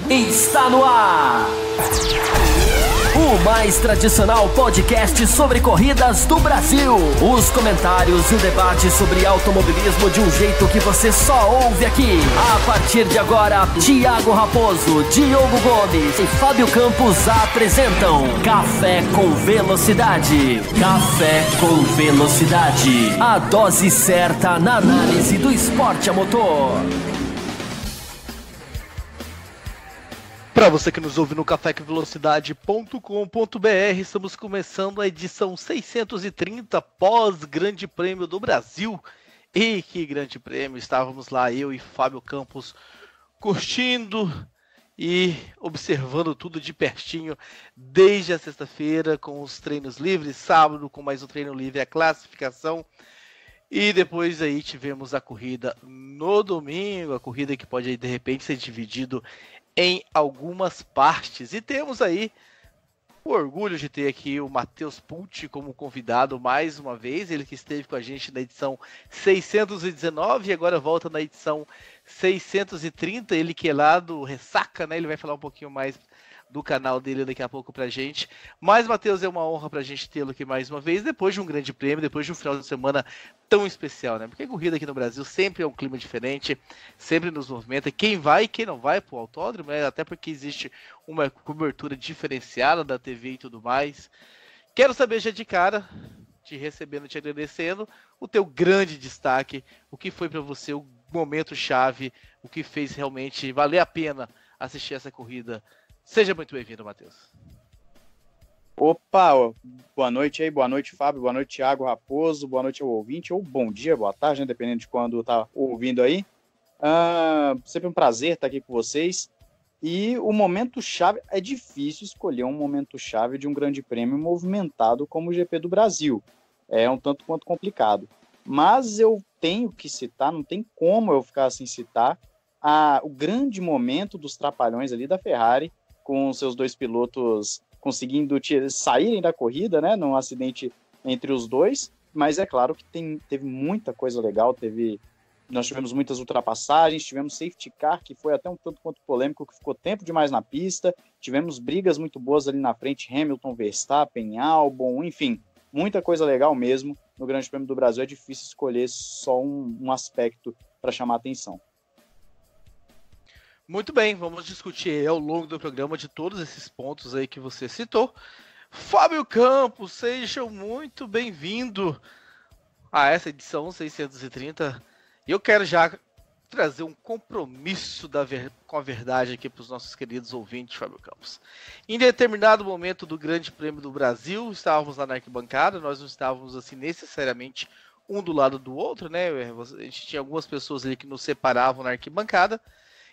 Está no ar! O mais tradicional podcast sobre corridas do Brasil. Os comentários e o debate sobre automobilismo de um jeito que você só ouve aqui. A partir de agora, Thiago Raposo, Diogo Gomes e Fábio Campos apresentam Café com Velocidade. Café com Velocidade. A dose certa na análise do esporte a motor. Para você que nos ouve no cafécomvelocidade.com.br, estamos começando a edição 630 pós-Grande Prêmio do Brasil. E que grande prêmio! Estávamos lá, eu e Fábio Campos, curtindo e observando tudo de pertinho desde a sexta-feira, com os treinos livres, sábado com mais um treino livre, a classificação. E depois aí tivemos a corrida no domingo, a corrida que pode aí, de repente ser dividido em algumas partes. E temos aí o orgulho de ter aqui o Matheus Pucci como convidado mais uma vez. Ele que esteve com a gente na edição 619 e agora volta na edição 630. Ele que é lá do Ressaca, né? Ele vai falar um pouquinho mais do canal dele daqui a pouco pra gente. Mas, Matheus, é uma honra pra gente tê-lo aqui mais uma vez, depois de um grande prêmio, depois de um final de semana tão especial, né? Porque a corrida aqui no Brasil sempre é um clima diferente, sempre nos movimenta. Quem vai e quem não vai pro autódromo, né? Até porque existe uma cobertura diferenciada da TV e tudo mais. Quero saber já de cara, te recebendo, te agradecendo, o teu grande destaque, o que foi pra você o momento chave, o que fez realmente valer a pena assistir essa corrida. Seja muito bem-vindo, Matheus. Opa, boa noite aí, boa noite, Fábio, boa noite, Thiago Raposo, boa noite ao ouvinte, ou bom dia, boa tarde, né, dependendo de quando tá ouvindo aí. Sempre um prazer estar aqui com vocês. E o momento chave, é difícil escolher um momento chave de um grande prêmio movimentado como o GP do Brasil. É um tanto quanto complicado. Mas eu tenho que citar, não tem como eu ficar sem citar, o grande momento dos trapalhões ali da Ferrari, com seus dois pilotos conseguindo saírem da corrida, né, num acidente entre os dois, mas é claro que teve muita coisa legal, nós tivemos muitas ultrapassagens, tivemos safety car, que foi até um tanto quanto polêmico, que ficou tempo demais na pista, tivemos brigas muito boas ali na frente, Hamilton, Verstappen, Albon, enfim, muita coisa legal mesmo. No Grande Prêmio do Brasil é difícil escolher só um aspecto para chamar a atenção. Muito bem, vamos discutir ao longo do programa de todos esses pontos aí que você citou. Fábio Campos, seja muito bem-vindo a essa edição 630. Eu quero já trazer um compromisso com a verdade aqui para os nossos queridos ouvintes, Fábio Campos. Em determinado momento do Grande Prêmio do Brasil, estávamos lá na arquibancada, nós não estávamos assim necessariamente um do lado do outro, né? A gente tinha algumas pessoas ali que nos separavam na arquibancada.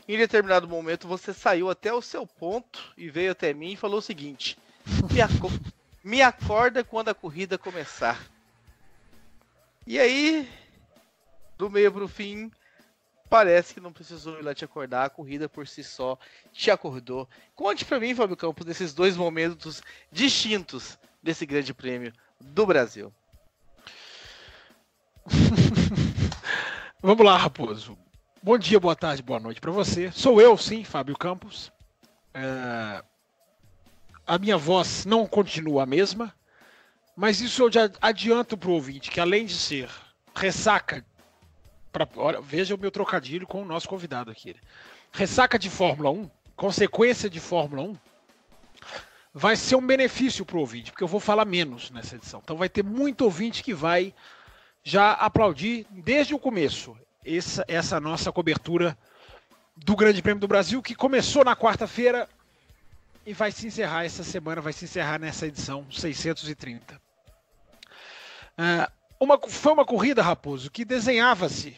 Em determinado momento você saiu até o seu ponto e veio até mim e falou o seguinte: me acorda quando a corrida começar. E aí, do meio pro fim, parece que não precisou ir lá te acordar, a corrida por si só te acordou. Conte pra mim, Fábio Campos, desses dois momentos distintos desse Grande Prêmio do Brasil. Vamos lá, Raposo. Bom dia, boa tarde, boa noite para você. Sou eu, sim, Fábio Campos. A minha voz não continua a mesma, mas isso eu já adianto para o ouvinte, que além de ser ressaca, olha, veja o meu trocadilho com o nosso convidado aqui. Ressaca de Fórmula 1, consequência de Fórmula 1, vai ser um benefício para o ouvinte, porque eu vou falar menos nessa edição. Então vai ter muito ouvinte que vai já aplaudir desde o começo essa nossa cobertura do Grande Prêmio do Brasil, que começou na quarta-feira e vai se encerrar essa semana, vai se encerrar nessa edição 630. Foi uma corrida, Raposo, que desenhava-se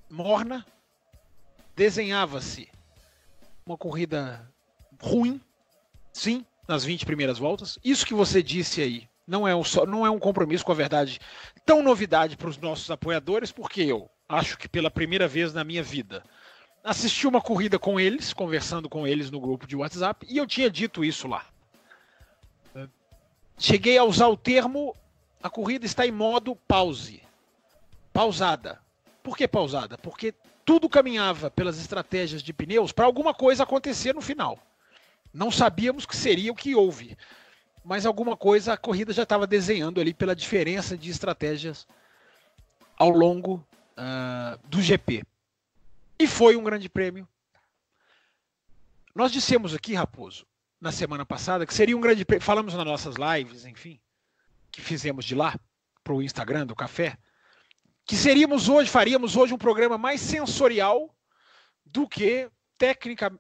morna, desenhava-se uma corrida ruim, sim, nas 20 primeiras voltas. Isso que você disse aí não é um compromisso com a verdade tão novidade para os nossos apoiadores, porque eu acho que pela primeira vez na minha vida assisti uma corrida com eles, conversando com eles no grupo de WhatsApp, e eu tinha dito isso lá. Cheguei a usar o termo: a corrida está em modo pause. Pausada. Por que pausada? Porque tudo caminhava pelas estratégias de pneus para alguma coisa acontecer no final. Não sabíamos que seria o que houve, mas alguma coisa a corrida já estava desenhando ali pela diferença de estratégias ao longo do GP. E foi um grande prêmio. Nós dissemos aqui, Raposo, na semana passada, que seria um grande prêmio. Falamos nas nossas lives, enfim, que fizemos de lá, para o Instagram do Café, que faríamos hoje um programa mais sensorial do que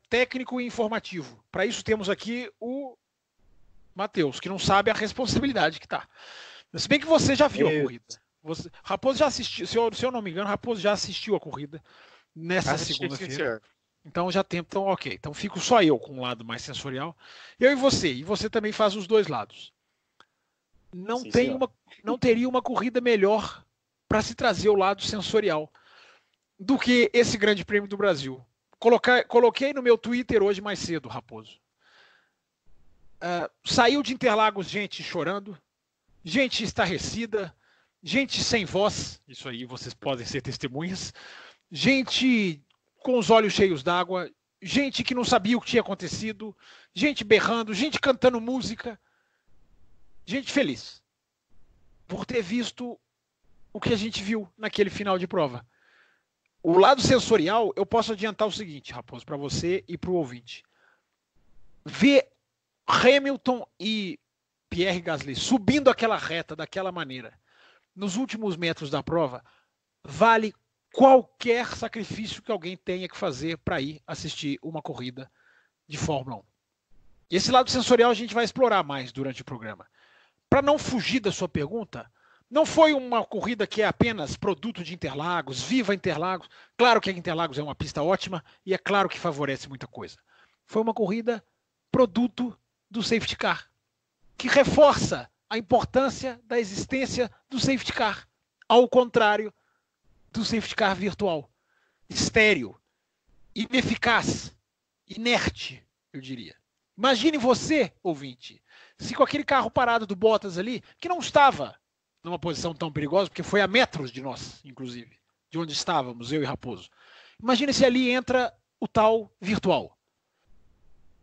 técnico e informativo. Para isso temos aqui o Matheus, que não sabe a responsabilidade que está. Se bem que você já viu a corrida. Raposo já assistiu, se eu não me engano, Raposo já assistiu a corrida nessa segunda-feira. Então já tem, então ok. Então fico só eu com um lado mais sensorial. Eu e você também faz os dois lados. Não teria uma corrida melhor para se trazer o lado sensorial do que esse Grande Prêmio do Brasil. Coloquei no meu Twitter hoje mais cedo, Raposo. Saiu de Interlagos gente chorando, gente estarrecida, gente sem voz, isso aí vocês podem ser testemunhas, gente com os olhos cheios d'água, gente que não sabia o que tinha acontecido, gente berrando, gente cantando música, gente feliz por ter visto o que a gente viu naquele final de prova. O lado sensorial, eu posso adiantar o seguinte, Raposo, para você e para o ouvinte. Ver Hamilton e Pierre Gasly subindo aquela reta daquela maneira, nos últimos metros da prova, vale qualquer sacrifício que alguém tenha que fazer para ir assistir uma corrida de Fórmula 1. E esse lado sensorial a gente vai explorar mais durante o programa. Para não fugir da sua pergunta, não foi uma corrida que é apenas produto de Interlagos, viva Interlagos. Claro que a Interlagos é uma pista ótima e é claro que favorece muita coisa. Foi uma corrida produto do safety car, que reforça a importância da existência do safety car, ao contrário do safety car virtual, estéril, ineficaz, inerte, eu diria. Imagine você, ouvinte, se com aquele carro parado do Bottas ali, que não estava numa posição tão perigosa, porque foi a metros de nós, inclusive, de onde estávamos, eu e Raposo. Imagine se ali entra o tal virtual,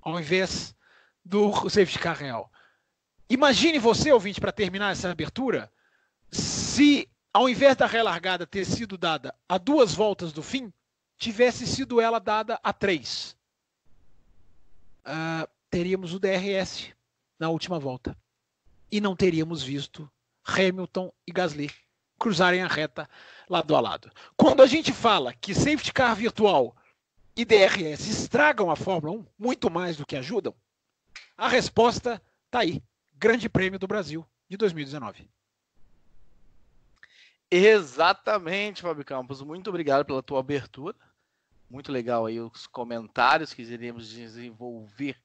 ao invés do safety car real. Imagine você, ouvinte, para terminar essa abertura, se ao invés da relargada ter sido dada a 2 voltas do fim, tivesse sido ela dada a 3. Teríamos o DRS na última volta. E não teríamos visto Hamilton e Gasly cruzarem a reta lado a lado. Quando a gente fala que safety car virtual e DRS estragam a Fórmula 1 muito mais do que ajudam, a resposta está aí. Grande Prêmio do Brasil de 2019. Exatamente, Fábio Campos. Muito obrigado pela tua abertura. Muito legal aí os comentários que iremos desenvolver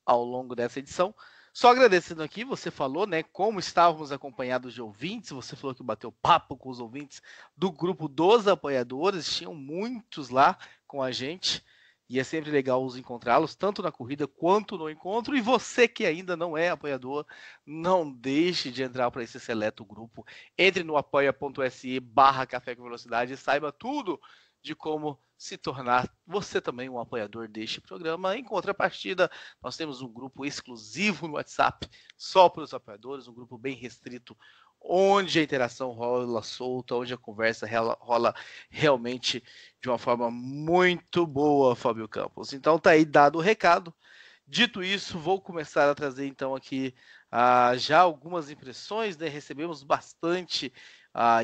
ao longo dessa edição. Só agradecendo aqui, você falou, né, como estávamos acompanhados de ouvintes, você falou que bateu papo com os ouvintes do grupo dos apoiadores, tinham muitos lá com a gente, e é sempre legal os encontrá-los, tanto na corrida quanto no encontro, e você que ainda não é apoiador, não deixe de entrar para esse seleto grupo, entre no apoia.se/Café com Velocidade e saiba tudo de como se tornar você também um apoiador deste programa. Em contrapartida, nós temos um grupo exclusivo no WhatsApp, só para os apoiadores, um grupo bem restrito, onde a interação rola solta, onde a conversa rola realmente de uma forma muito boa, Fábio Campos. Então tá aí dado o recado. Dito isso, vou começar a trazer então aqui já algumas impressões, né? Recebemos bastante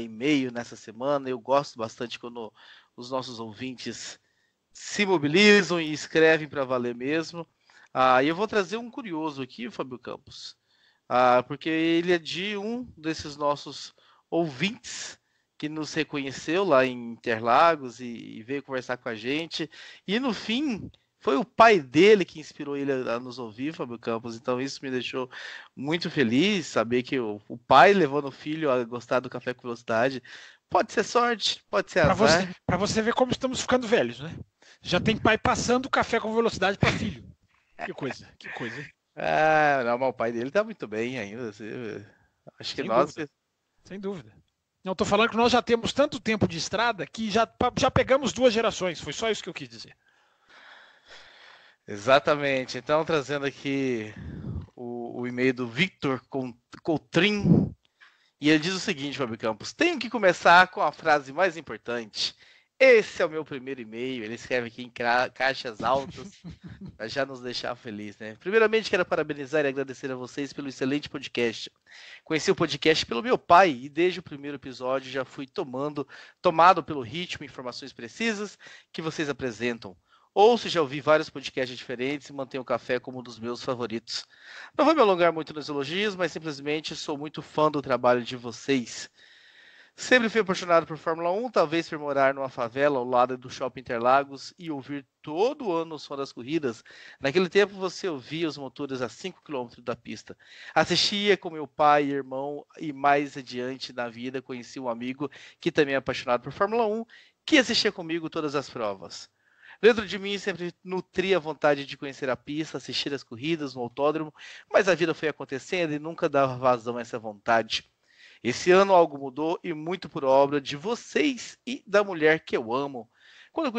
e-mail nessa semana, eu gosto bastante quando os nossos ouvintes se mobilizam e escrevem para valer mesmo. E eu vou trazer um curioso aqui, Fábio Campos, porque ele é de um desses nossos ouvintes que nos reconheceu lá em Interlagos e veio conversar com a gente. E no fim, foi o pai dele que inspirou ele a nos ouvir, Fábio Campos. Então isso me deixou muito feliz, saber que o pai levando o filho a gostar do Café com Velocidade. Pode ser sorte, pode ser azar. Para você ver como estamos ficando velhos, né? Já tem pai passando Café com Velocidade para filho. Que coisa, que coisa. Não, mas o pai dele tá muito bem ainda. Acho que Sem nós... dúvida. Sem dúvida. Eu tô falando que nós já temos tanto tempo de estrada que já pegamos 2 gerações. Foi só isso que eu quis dizer. Exatamente. Então, trazendo aqui o e-mail do Victor Coutrin. E ele diz o seguinte, Fábio Campos: tenho que começar com a frase mais importante. Esse é o meu primeiro e-mail. Ele escreve aqui em caixas altas para já nos deixar feliz, né? Primeiramente, quero parabenizar e agradecer a vocês pelo excelente podcast. Conheci o podcast pelo meu pai e desde o primeiro episódio já fui tomado pelo ritmo e informações precisas que vocês apresentam. Ouço e já ouvi vários podcasts diferentes e mantenho o café como um dos meus favoritos. Não vou me alongar muito nos elogios, mas simplesmente sou muito fã do trabalho de vocês. Sempre fui apaixonado por Fórmula 1, talvez por morar numa favela ao lado do Shopping Interlagos e ouvir todo ano o som das corridas. Naquele tempo você ouvia os motores a 5 km da pista. Assistia com meu pai e irmão e mais adiante na vida conheci um amigo que também é apaixonado por Fórmula 1, que assistia comigo todas as provas. Dentro de mim sempre nutria a vontade de conhecer a pista, assistir as corridas no autódromo, mas a vida foi acontecendo e nunca dava vazão a essa vontade. Esse ano algo mudou e muito por obra de vocês e da mulher que eu amo. Quando eu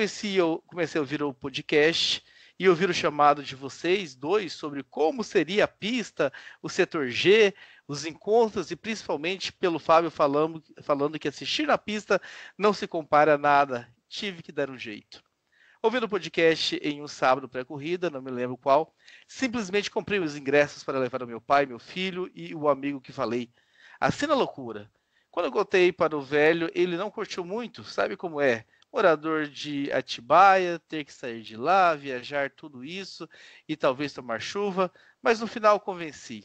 comecei a ouvir o podcast e ouvir o chamado de vocês dois sobre como seria a pista, o setor G, os encontros e principalmente pelo Fábio falando que assistir na pista não se compara a nada, tive que dar um jeito. Ouvindo o podcast em um sábado pré-corrida, não me lembro qual, simplesmente comprei os ingressos para levar o meu pai, meu filho e o amigo que falei. Assim na loucura. Quando eu contei para o velho, ele não curtiu muito, sabe como é? Morador de Atibaia, ter que sair de lá, viajar, tudo isso e talvez tomar chuva, mas no final convenci.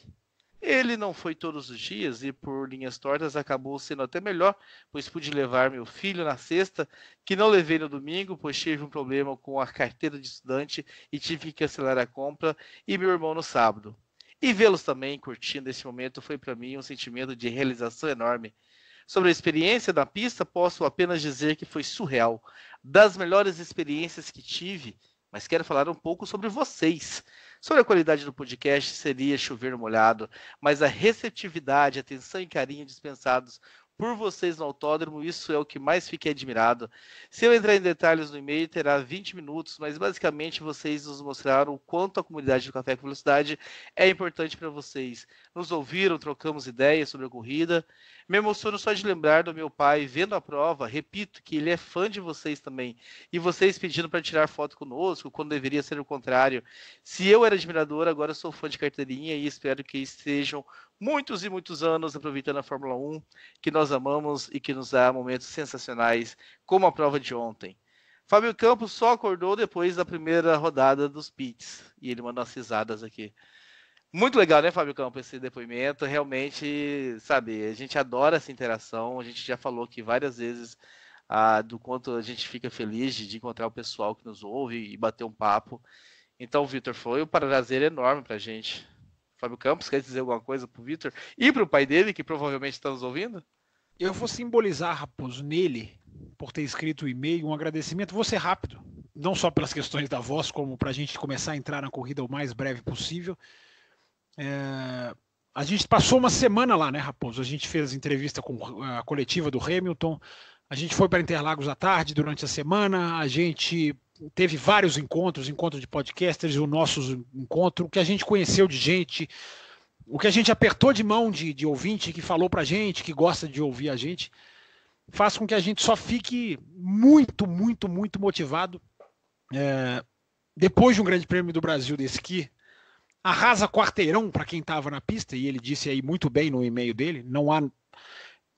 Ele não foi todos os dias e por linhas tortas acabou sendo até melhor, pois pude levar meu filho na sexta, que não levei no domingo, pois tive um problema com a carteira de estudante e tive que cancelar a compra, e meu irmão no sábado. E vê-los também curtindo esse momento foi para mim um sentimento de realização enorme. Sobre a experiência da pista, posso apenas dizer que foi surreal. Das melhores experiências que tive, mas quero falar um pouco sobre vocês. Sobre a qualidade do podcast seria chover no molhado, mas a receptividade, atenção e carinho dispensados por vocês no autódromo, isso é o que mais fiquei admirado. Se eu entrar em detalhes no e-mail, terá 20 minutos, mas basicamente vocês nos mostraram o quanto a comunidade do Café com Velocidade é importante para vocês. Nos ouviram, trocamos ideias sobre a corrida. Me emociono só de lembrar do meu pai vendo a prova, repito que ele é fã de vocês também, e vocês pedindo para tirar foto conosco, quando deveria ser o contrário. Se eu era admirador, agora sou fã de carteirinha e espero que estejam muitos e muitos anos aproveitando a Fórmula 1, que nós amamos e que nos dá momentos sensacionais, como a prova de ontem. Fábio Campos só acordou depois da primeira rodada dos pits, e ele mandou umas risadas aqui. Muito legal, né, Fábio Campos, esse depoimento. Realmente, sabe, a gente adora essa interação. A gente já falou aqui várias vezes do quanto a gente fica feliz de encontrar o pessoal que nos ouve e bater um papo. Então, Vitor, foi um prazer enorme pra gente. Fábio Campos, quer dizer alguma coisa pro Vitor e pro pai dele, que provavelmente está nos ouvindo? Eu vou simbolizar, Raposo, nele, por ter escrito o e-mail, um agradecimento. Vou ser rápido, não só pelas questões da voz, como para a gente começar a entrar na corrida o mais breve possível. A gente passou uma semana lá, né, Raposo? A gente fez entrevista com a coletiva do Hamilton, a gente foi para Interlagos à tarde durante a semana, a gente teve vários encontro de podcasters, o nosso encontro, o que a gente conheceu de gente, o que a gente apertou de mão de ouvinte que falou pra gente, que gosta de ouvir a gente, faz com que a gente só fique muito, muito, muito motivado. Depois de um Grande Prêmio do Brasil de esqui, arrasa quarteirão para quem estava na pista, e ele disse aí muito bem no e-mail dele, não há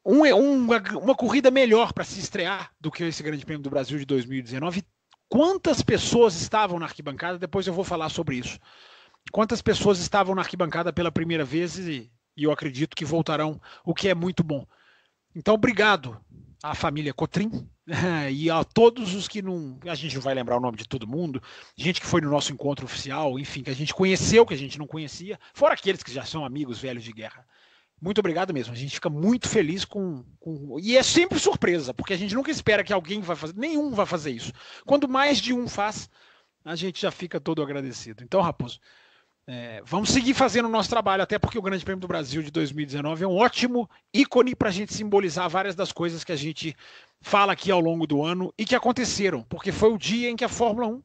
uma corrida melhor para se estrear do que esse Grande Prêmio do Brasil de 2019. Quantas pessoas estavam na arquibancada? Depois eu vou falar sobre isso. Quantas pessoas estavam na arquibancada pela primeira vez e eu acredito que voltarão, o que é muito bom. Então, obrigado à família Cotrim e a todos os que não... A gente não vai lembrar o nome de todo mundo, gente que foi no nosso encontro oficial, enfim, que a gente conheceu, que a gente não conhecia, fora aqueles que já são amigos velhos de guerra. Muito obrigado mesmo, a gente fica muito feliz com... E é sempre surpresa, porque a gente nunca espera que alguém vai fazer, nenhum vai fazer isso. Quando mais de um faz, a gente já fica todo agradecido. Então, Raposo, Vamos seguir fazendo o nosso trabalho, até porque o Grande Prêmio do Brasil de 2019 é um ótimo ícone para a gente simbolizar várias das coisas que a gente fala aqui ao longo do ano e que aconteceram, porque foi o dia em que a Fórmula 1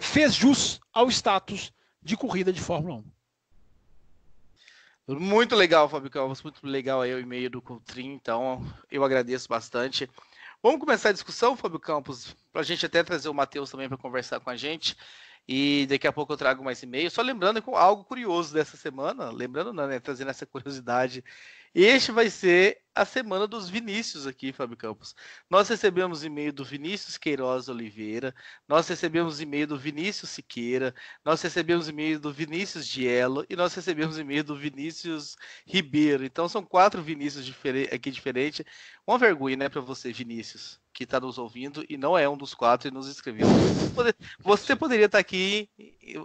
fez jus ao status de corrida de Fórmula 1. Muito legal, Fábio Campos, muito legal aí o e-mail do Coutrin, então eu agradeço bastante. Vamos começar a discussão, Fábio Campos, para a gente até trazer o Matheus também para conversar com a gente. E daqui a pouco eu trago mais e-mail. Só lembrando com algo curioso dessa semana, lembrando não, né, trazendo essa curiosidade. Este vai ser a semana dos Vinícius aqui, Fábio Campos. Nós recebemos e-mail do Vinícius Queiroz Oliveira, nós recebemos e-mail do Vinícius Siqueira, nós recebemos e-mail do Vinícius Diello e nós recebemos e-mail do Vinícius Ribeiro. Então são 4 Vinícius aqui diferentes. Uma vergonha, né, para você, Vinícius, que está nos ouvindo e não é um dos 4 e nos escreveu. Você poderia estar aqui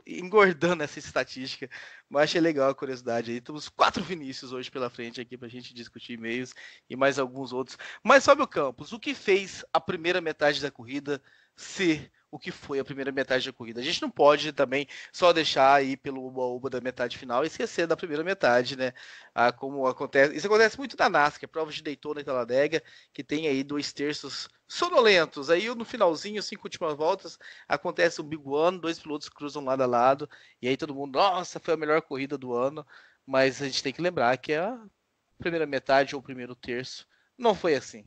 engordando essa estatística, mas achei legal a curiosidade aí. Temos 4 Vinícius hoje pela frente aqui para a gente discutir e-mails e mais alguns outros. Mas, Fábio Campos, o que fez a primeira metade da corrida ser o que foi a primeira metade da corrida? A gente não pode também só deixar aí pelo uba-uba da metade final e esquecer da primeira metade, né? Como acontece, isso acontece muito na NASCAR, provas de Daytona e Talladega, que tem aí 2 terços sonolentos. Aí no finalzinho, 5 últimas voltas, acontece o Big One, 2 pilotos cruzam lado a lado, e aí todo mundo, nossa, foi a melhor corrida do ano. Mas a gente tem que lembrar que a primeira metade ou o primeiro terço não foi assim.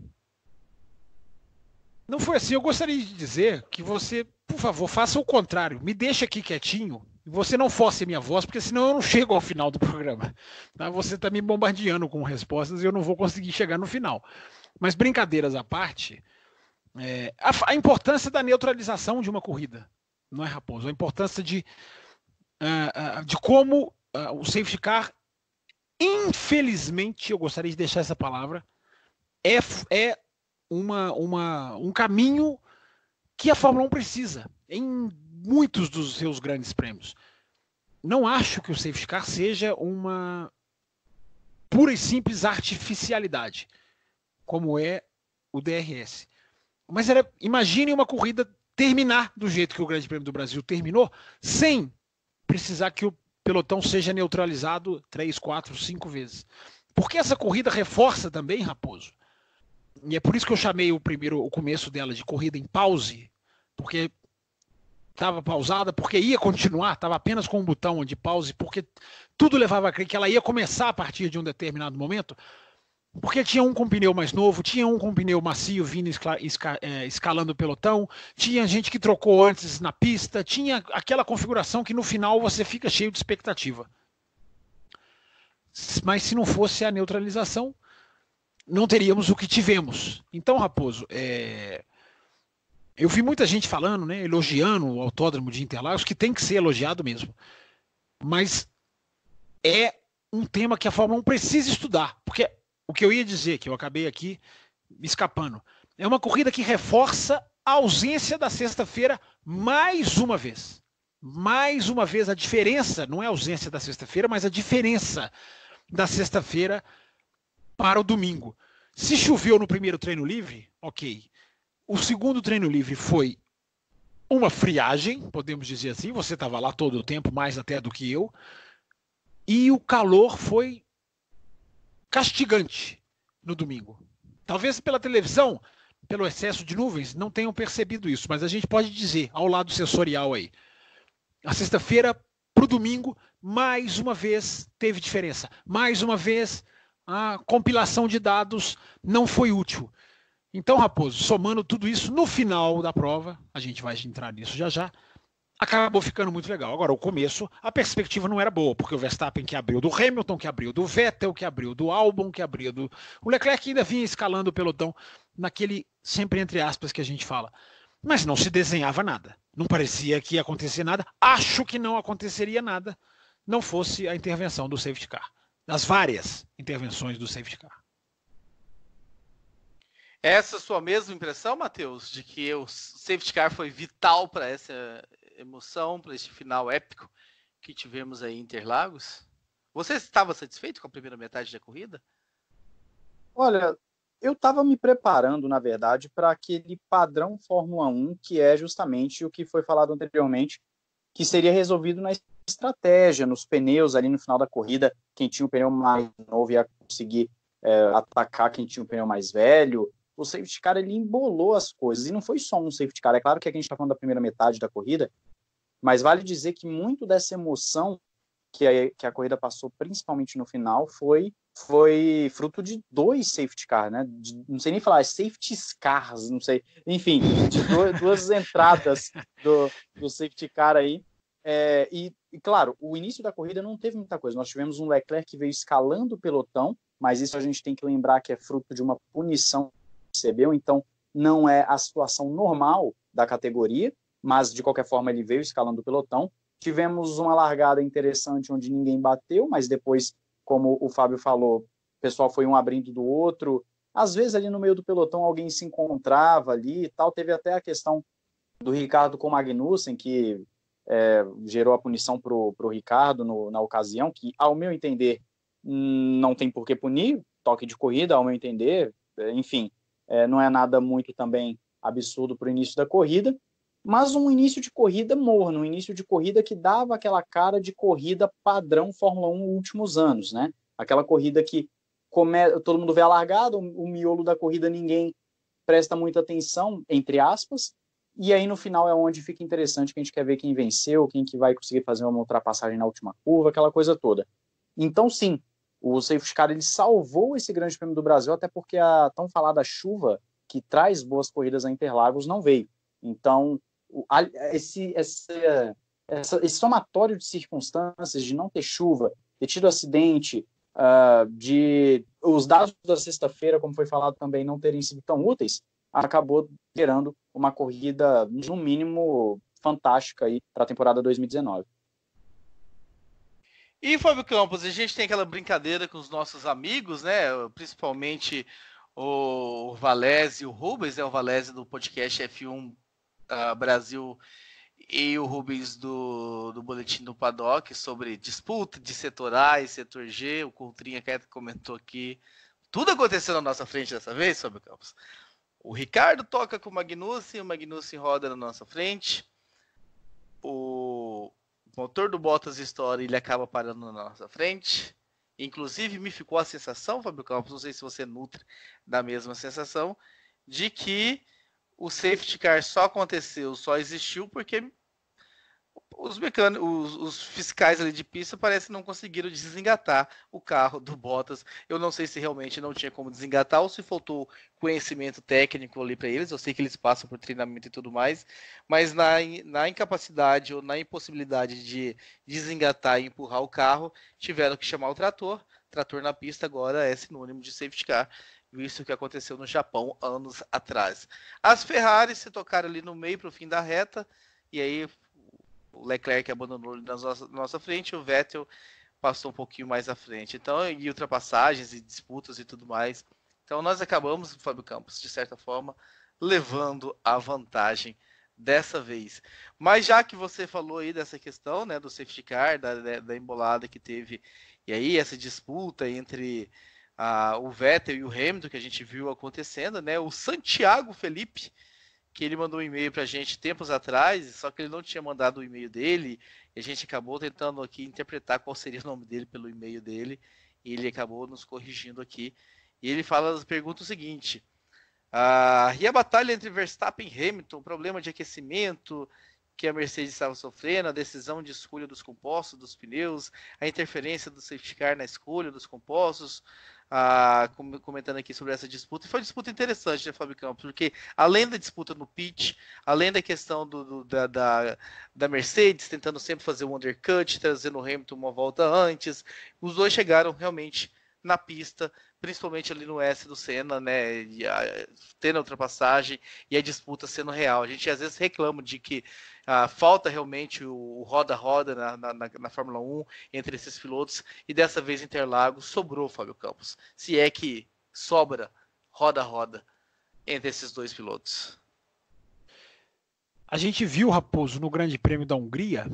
Não foi assim. Eu gostaria de dizer que você, por favor, faça o contrário. Me deixe aqui quietinho e você não force a minha voz, porque senão eu não chego ao final do programa. Tá? Você está me bombardeando com respostas e eu não vou conseguir chegar no final. Mas brincadeiras à parte, a importância da neutralização de uma corrida, não é, Raposo? A importância de como o safety car, infelizmente, eu gostaria de deixar essa palavra, é um caminho que a Fórmula 1 precisa em muitos dos seus grandes prêmios. Não acho que o safety car seja uma pura e simples artificialidade, como é o DRS. Mas imagine uma corrida terminar do jeito que o Grande Prêmio do Brasil terminou, sem precisar que o pelotão seja neutralizado 3, 4, 5 vezes. Porque essa corrida reforça também, Raposo, e é por isso que eu chamei o começo dela de corrida em pause, porque estava pausada, porque ia continuar, estava apenas com um botão de pause, porque tudo levava a crer que ela ia começar a partir de um determinado momento, porque tinha um com pneu mais novo, tinha um com pneu macio vindo escalando o pelotão, tinha gente que trocou antes na pista, tinha aquela configuração que no final você fica cheio de expectativa. Mas se não fosse a neutralização, não teríamos o que tivemos. Então, Raposo, eu vi muita gente falando, né, elogiando o Autódromo de Interlagos, que tem que ser elogiado mesmo. Mas é um tema que a Fórmula 1 precisa estudar, porque o que eu ia dizer, que eu acabei aqui me escapando, é uma corrida que reforça a ausência da sexta-feira mais uma vez. Mais uma vez, a diferença, não é a ausência da sexta-feira, mas a diferença da sexta-feira para o domingo. Se choveu no primeiro treino livre, ok. O segundo treino livre foi uma friagem, podemos dizer assim. Você estava lá todo o tempo, mais até do que eu. E o calor foi castigante no domingo. Talvez pela televisão, pelo excesso de nuvens, não tenham percebido isso. Mas a gente pode dizer, ao lado sensorial aí, a sexta-feira para o domingo, mais uma vez, teve diferença. Mais uma vez, a compilação de dados não foi útil. Então, Raposo, somando tudo isso, no final da prova, a gente vai entrar nisso já já, acabou ficando muito legal. Agora, o começo, a perspectiva não era boa, porque o Verstappen que abriu do Hamilton, que abriu do Vettel, que abriu do Albon, que abriu do... O Leclerc ainda vinha escalando o pelotão naquele, sempre entre aspas, que a gente fala. Mas não se desenhava nada. Não parecia que ia acontecer nada. Acho que não aconteceria nada, não fosse a intervenção do safety car. Das várias intervenções do safety car. Essa é a sua mesma impressão, Matheus, de que o safety car foi vital para essa emoção, para esse final épico que tivemos aí em Interlagos? Você estava satisfeito com a primeira metade da corrida? Olha, eu estava me preparando, na verdade, para aquele padrão Fórmula 1, que é justamente o que foi falado anteriormente, que seria resolvido na estratégia, nos pneus ali no final da corrida. Quem tinha o pneu mais novo ia conseguir atacar quem tinha o pneu mais velho. O safety car, ele embolou as coisas, e não foi só um safety car. É claro que aqui a gente está falando da primeira metade da corrida, mas vale dizer que muito dessa emoção que a corrida passou, principalmente no final, foi fruto de 2 safety cars, né? Não sei nem falar, safety cars, não sei. Enfim, de duas entradas do safety car aí. E, claro, o início da corrida não teve muita coisa. Nós tivemos um Leclerc que veio escalando o pelotão, mas isso a gente tem que lembrar que é fruto de uma punição que recebeu, então não é a situação normal da categoria, mas de qualquer forma ele veio escalando o pelotão. Tivemos uma largada interessante onde ninguém bateu, mas depois, como o Fábio falou, o pessoal foi um abrindo do outro. Às vezes ali no meio do pelotão alguém se encontrava ali e tal. Teve até a questão do Ricardo com o Magnussen, que gerou a punição para o Ricardo na ocasião, que, ao meu entender, não tem por que punir, toque de corrida, ao meu entender, enfim, não é nada muito também absurdo para o início da corrida, mas um início de corrida morno, um início de corrida que dava aquela cara de corrida padrão Fórmula 1 nos últimos anos, né? Aquela corrida que todo mundo vê a largada, o miolo da corrida ninguém presta muita atenção, entre aspas, e aí no final é onde fica interessante, que a gente quer ver quem venceu, quem que vai conseguir fazer uma ultrapassagem na última curva, aquela coisa toda. Então sim, o safety car ele salvou esse Grande Prêmio do Brasil, até porque a tão falada chuva que traz boas corridas a Interlagos não veio. Então, esse somatório de circunstâncias, de não ter chuva, ter tido acidente, de os dados da sexta-feira, como foi falado também, não terem sido tão úteis, acabou gerando uma corrida, no mínimo, fantástica aí para a temporada 2019. E, Fábio Campos, a gente tem aquela brincadeira com os nossos amigos, né? Principalmente o Valese e o Rubens, né? O Valese do podcast F1 Brasil e o Rubens do Boletim do Paddock, sobre disputa de setor A e setor G. O Coutrinho comentou aqui. Tudo aconteceu na nossa frente dessa vez, Fábio Campos. O Ricardo toca com o Magnussen roda na nossa frente. O motor do Bottas estoura e ele acaba parando na nossa frente. Inclusive, me ficou a sensação, Fábio Campos, não sei se você nutre da mesma sensação, de que o safety car só existiu porque os fiscais ali de pista parecem não conseguiram desengatar o carro do Bottas. Eu não sei se realmente não tinha como desengatar ou se faltou conhecimento técnico ali para eles. Eu sei que eles passam por treinamento e tudo mais, mas na incapacidade ou na impossibilidade de desengatar e empurrar o carro, tiveram que chamar o trator. Trator na pista agora é sinônimo de safety car, visto que aconteceu no Japão anos atrás. As Ferraris se tocaram ali no meio para o fim da reta, e aí o Leclerc abandonou na nossa frente, o Vettel passou um pouquinho mais à frente. Então, e ultrapassagens e disputas e tudo mais. Então nós acabamos, Fábio Campos, de certa forma, levando a vantagem dessa vez. Mas já que você falou aí dessa questão, né, do safety car, da embolada que teve, e aí essa disputa entre o Vettel e o Hamilton que a gente viu acontecendo, né, o Santiago Felipe, que ele mandou um e-mail pra gente tempos atrás, só que ele não tinha mandado o e-mail dele, e a gente acabou tentando aqui interpretar qual seria o nome dele pelo e-mail dele, e ele acabou nos corrigindo aqui. E ele pergunta o seguinte: e a batalha entre Verstappen e Hamilton, problema de aquecimento que a Mercedes estava sofrendo, a decisão de escolha dos compostos, dos pneus, a interferência do safety car na escolha dos compostos, comentando aqui sobre essa disputa. E foi uma disputa interessante, né, Fábio Campos? Porque além da disputa no pit, além da questão da Mercedes tentando sempre fazer o undercut, trazendo o Hamilton uma volta antes, os dois chegaram realmente na pista, principalmente ali no S do Senna, né, tendo a ultrapassagem e a disputa sendo real. A gente às vezes reclama de que falta realmente o roda-roda na Fórmula 1 entre esses pilotos, e dessa vez Interlagos sobrou, Fábio Campos. Se é que sobra roda-roda entre esses dois pilotos. A gente viu, Raposo, no Grande Prêmio da Hungria,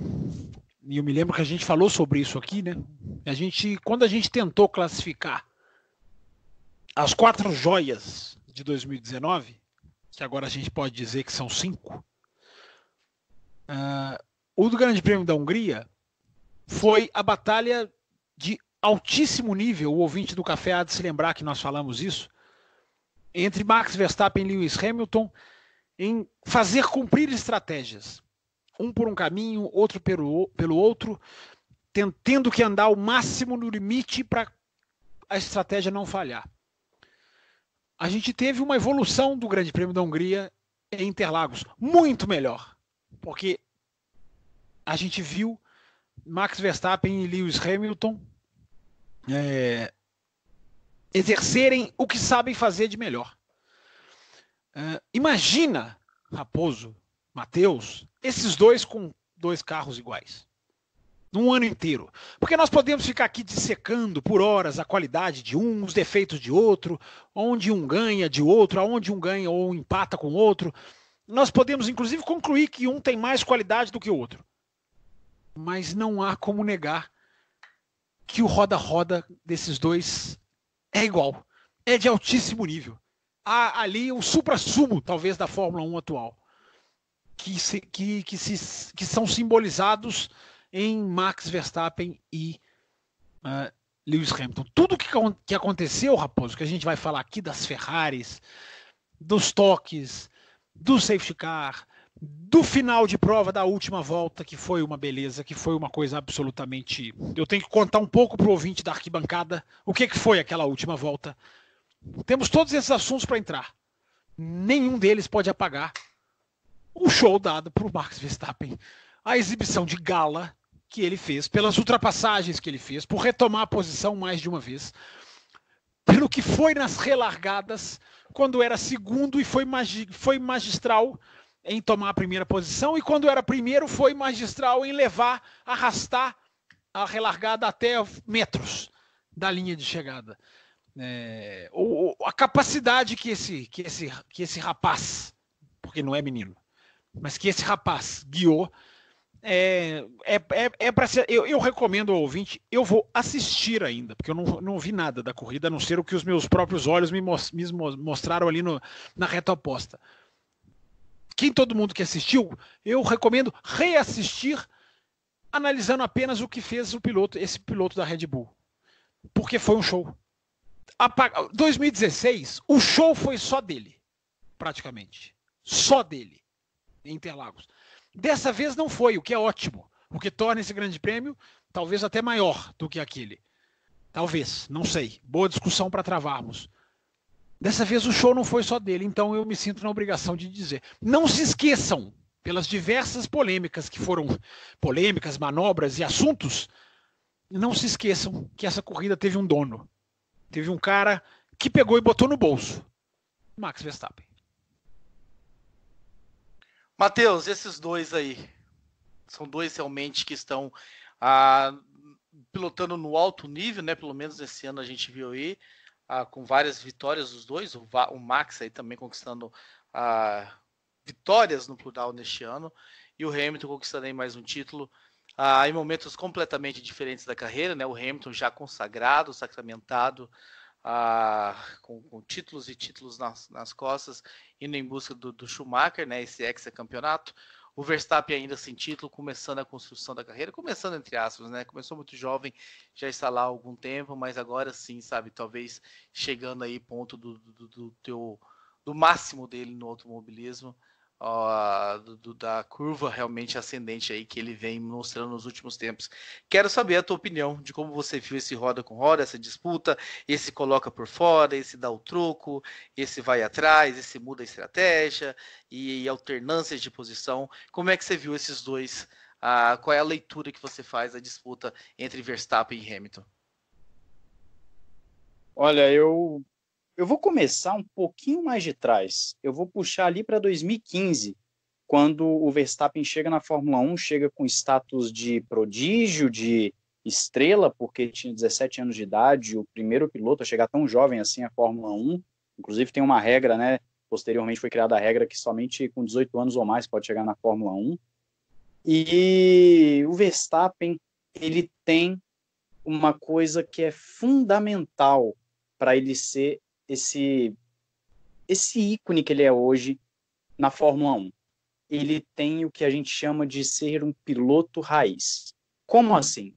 e eu me lembro que a gente falou sobre isso aqui, né? Quando a gente tentou classificar as 4 joias de 2019, que agora a gente pode dizer que são 5, o do Grande Prêmio da Hungria foi a batalha de altíssimo nível, o ouvinte do café há de se lembrar que nós falamos isso, entre Max Verstappen e Lewis Hamilton, em fazer cumprir estratégias. Um por um caminho, outro pelo outro, tendo que andar o máximo no limite para a estratégia não falhar. A gente teve uma evolução do Grande Prêmio da Hungria em Interlagos, muito melhor, porque a gente viu Max Verstappen e Lewis Hamilton exercerem o que sabem fazer de melhor. Imagina, Raposo, Matheus, esses dois com 2 carros iguais, num ano inteiro. Porque nós podemos ficar aqui dissecando por horas a qualidade de um, os defeitos de outro, onde um ganha de outro, aonde um ganha ou empata com o outro. Nós podemos, inclusive, concluir que um tem mais qualidade do que o outro. Mas não há como negar que o roda-roda desses dois é igual. É de altíssimo nível. Há ali o supra-sumo, talvez, da Fórmula 1 atual, que são simbolizados em Max Verstappen e Lewis Hamilton. Tudo que aconteceu, Raposo, que a gente vai falar aqui das Ferraris, dos toques, do safety car, do final de prova da última volta, que foi uma beleza, que foi uma coisa absolutamente... Eu tenho que contar um pouco para o ouvinte da arquibancada o que foi aquela última volta. Temos todos esses assuntos para entrar. Nenhum deles pode apagar o show dado por Max Verstappen, a exibição de gala que ele fez, pelas ultrapassagens que ele fez, por retomar a posição mais de uma vez, pelo que foi nas relargadas, quando era segundo e foi magistral em tomar a primeira posição, e quando era primeiro foi magistral em arrastar a relargada até metros da linha de chegada. A capacidade que esse rapaz, porque não é menino, mas que esse rapaz guiou, para ser. Eu recomendo ao ouvinte, eu vou assistir ainda, porque eu não vi nada da corrida, a não ser o que os meus próprios olhos me mostraram ali na reta oposta. Todo mundo que assistiu, eu recomendo reassistir, analisando apenas o que fez esse piloto da Red Bull, porque foi um show. 2016, o show foi só dele, praticamente. Só dele, em Interlagos. Dessa vez não foi, o que é ótimo. O que torna esse grande prêmio talvez até maior do que aquele. Talvez, não sei. Boa discussão para travarmos. Dessa vez o show não foi só dele, então eu me sinto na obrigação de dizer. Não se esqueçam, pelas diversas polêmicas que foram polêmicas, manobras e assuntos, não se esqueçam que essa corrida teve um dono. Teve um cara que pegou e botou no bolso. Max Verstappen. Matheus, esses dois aí, são dois realmente que estão pilotando no alto nível, né? Pelo menos esse ano a gente viu aí, com várias vitórias os dois, o Max aí também conquistando vitórias no plural neste ano, e o Hamilton conquistando aí mais um título, em momentos completamente diferentes da carreira, né? O Hamilton já consagrado, sacramentado, com títulos e títulos nas costas, indo em busca do Schumacher, né? Esse ex-campeonato. O Verstappen ainda sem título, começando a construção da carreira, começando entre aspas, né? Começou muito jovem, já está lá há algum tempo, mas agora sim, sabe, talvez chegando aí ponto do máximo dele no automobilismo, da curva realmente ascendente aí que ele vem mostrando nos últimos tempos. Quero saber a tua opinião de como você viu esse roda com roda, essa disputa, esse coloca por fora, esse dá o troco, esse vai atrás, esse muda a estratégia e alternâncias de posição. Como é que você viu esses dois? Qual é a leitura que você faz da disputa entre Verstappen e Hamilton? Olha, eu vou começar um pouquinho mais de trás. Eu vou puxar ali para 2015, quando o Verstappen chega na Fórmula 1, chega com status de prodígio, de estrela, porque tinha 17 anos de idade, o primeiro piloto a chegar tão jovem assim à Fórmula 1. Inclusive tem uma regra, né? Posteriormente foi criada a regra que somente com 18 anos ou mais pode chegar na Fórmula 1. E o Verstappen, ele tem uma coisa que é fundamental para ele ser esse ícone que ele é hoje na Fórmula 1. ele tem o que a gente chama de ser um piloto raiz. Como assim?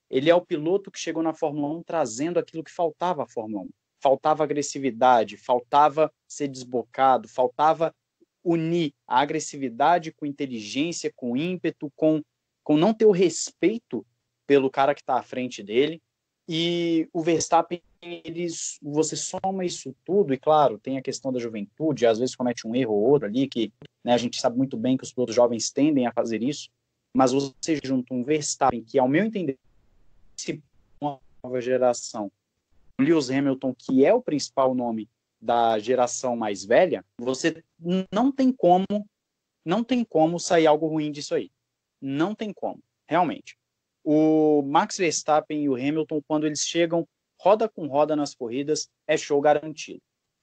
Ele é o piloto que chegou na Fórmula 1 trazendo aquilo que faltava à Fórmula 1. Faltava agressividade, faltava ser desbocado, faltava unir a agressividade com inteligência, com ímpeto, com não ter o respeito pelo cara que está à frente dele. E o Verstappen, você soma isso tudo, e claro, tem a questão da juventude, às vezes comete um erro ou outro ali, que, né, a gente sabe muito bem que os pilotos jovens tendem a fazer isso, mas você junta um Verstappen, que ao meu entender, uma nova geração, o Lewis Hamilton, que é o principal nome da geração mais velha, você não tem como sair algo ruim disso aí. Não tem como, realmente. O Max Verstappen e o Hamilton, quando eles chegam roda com roda nas corridas, é show garantido.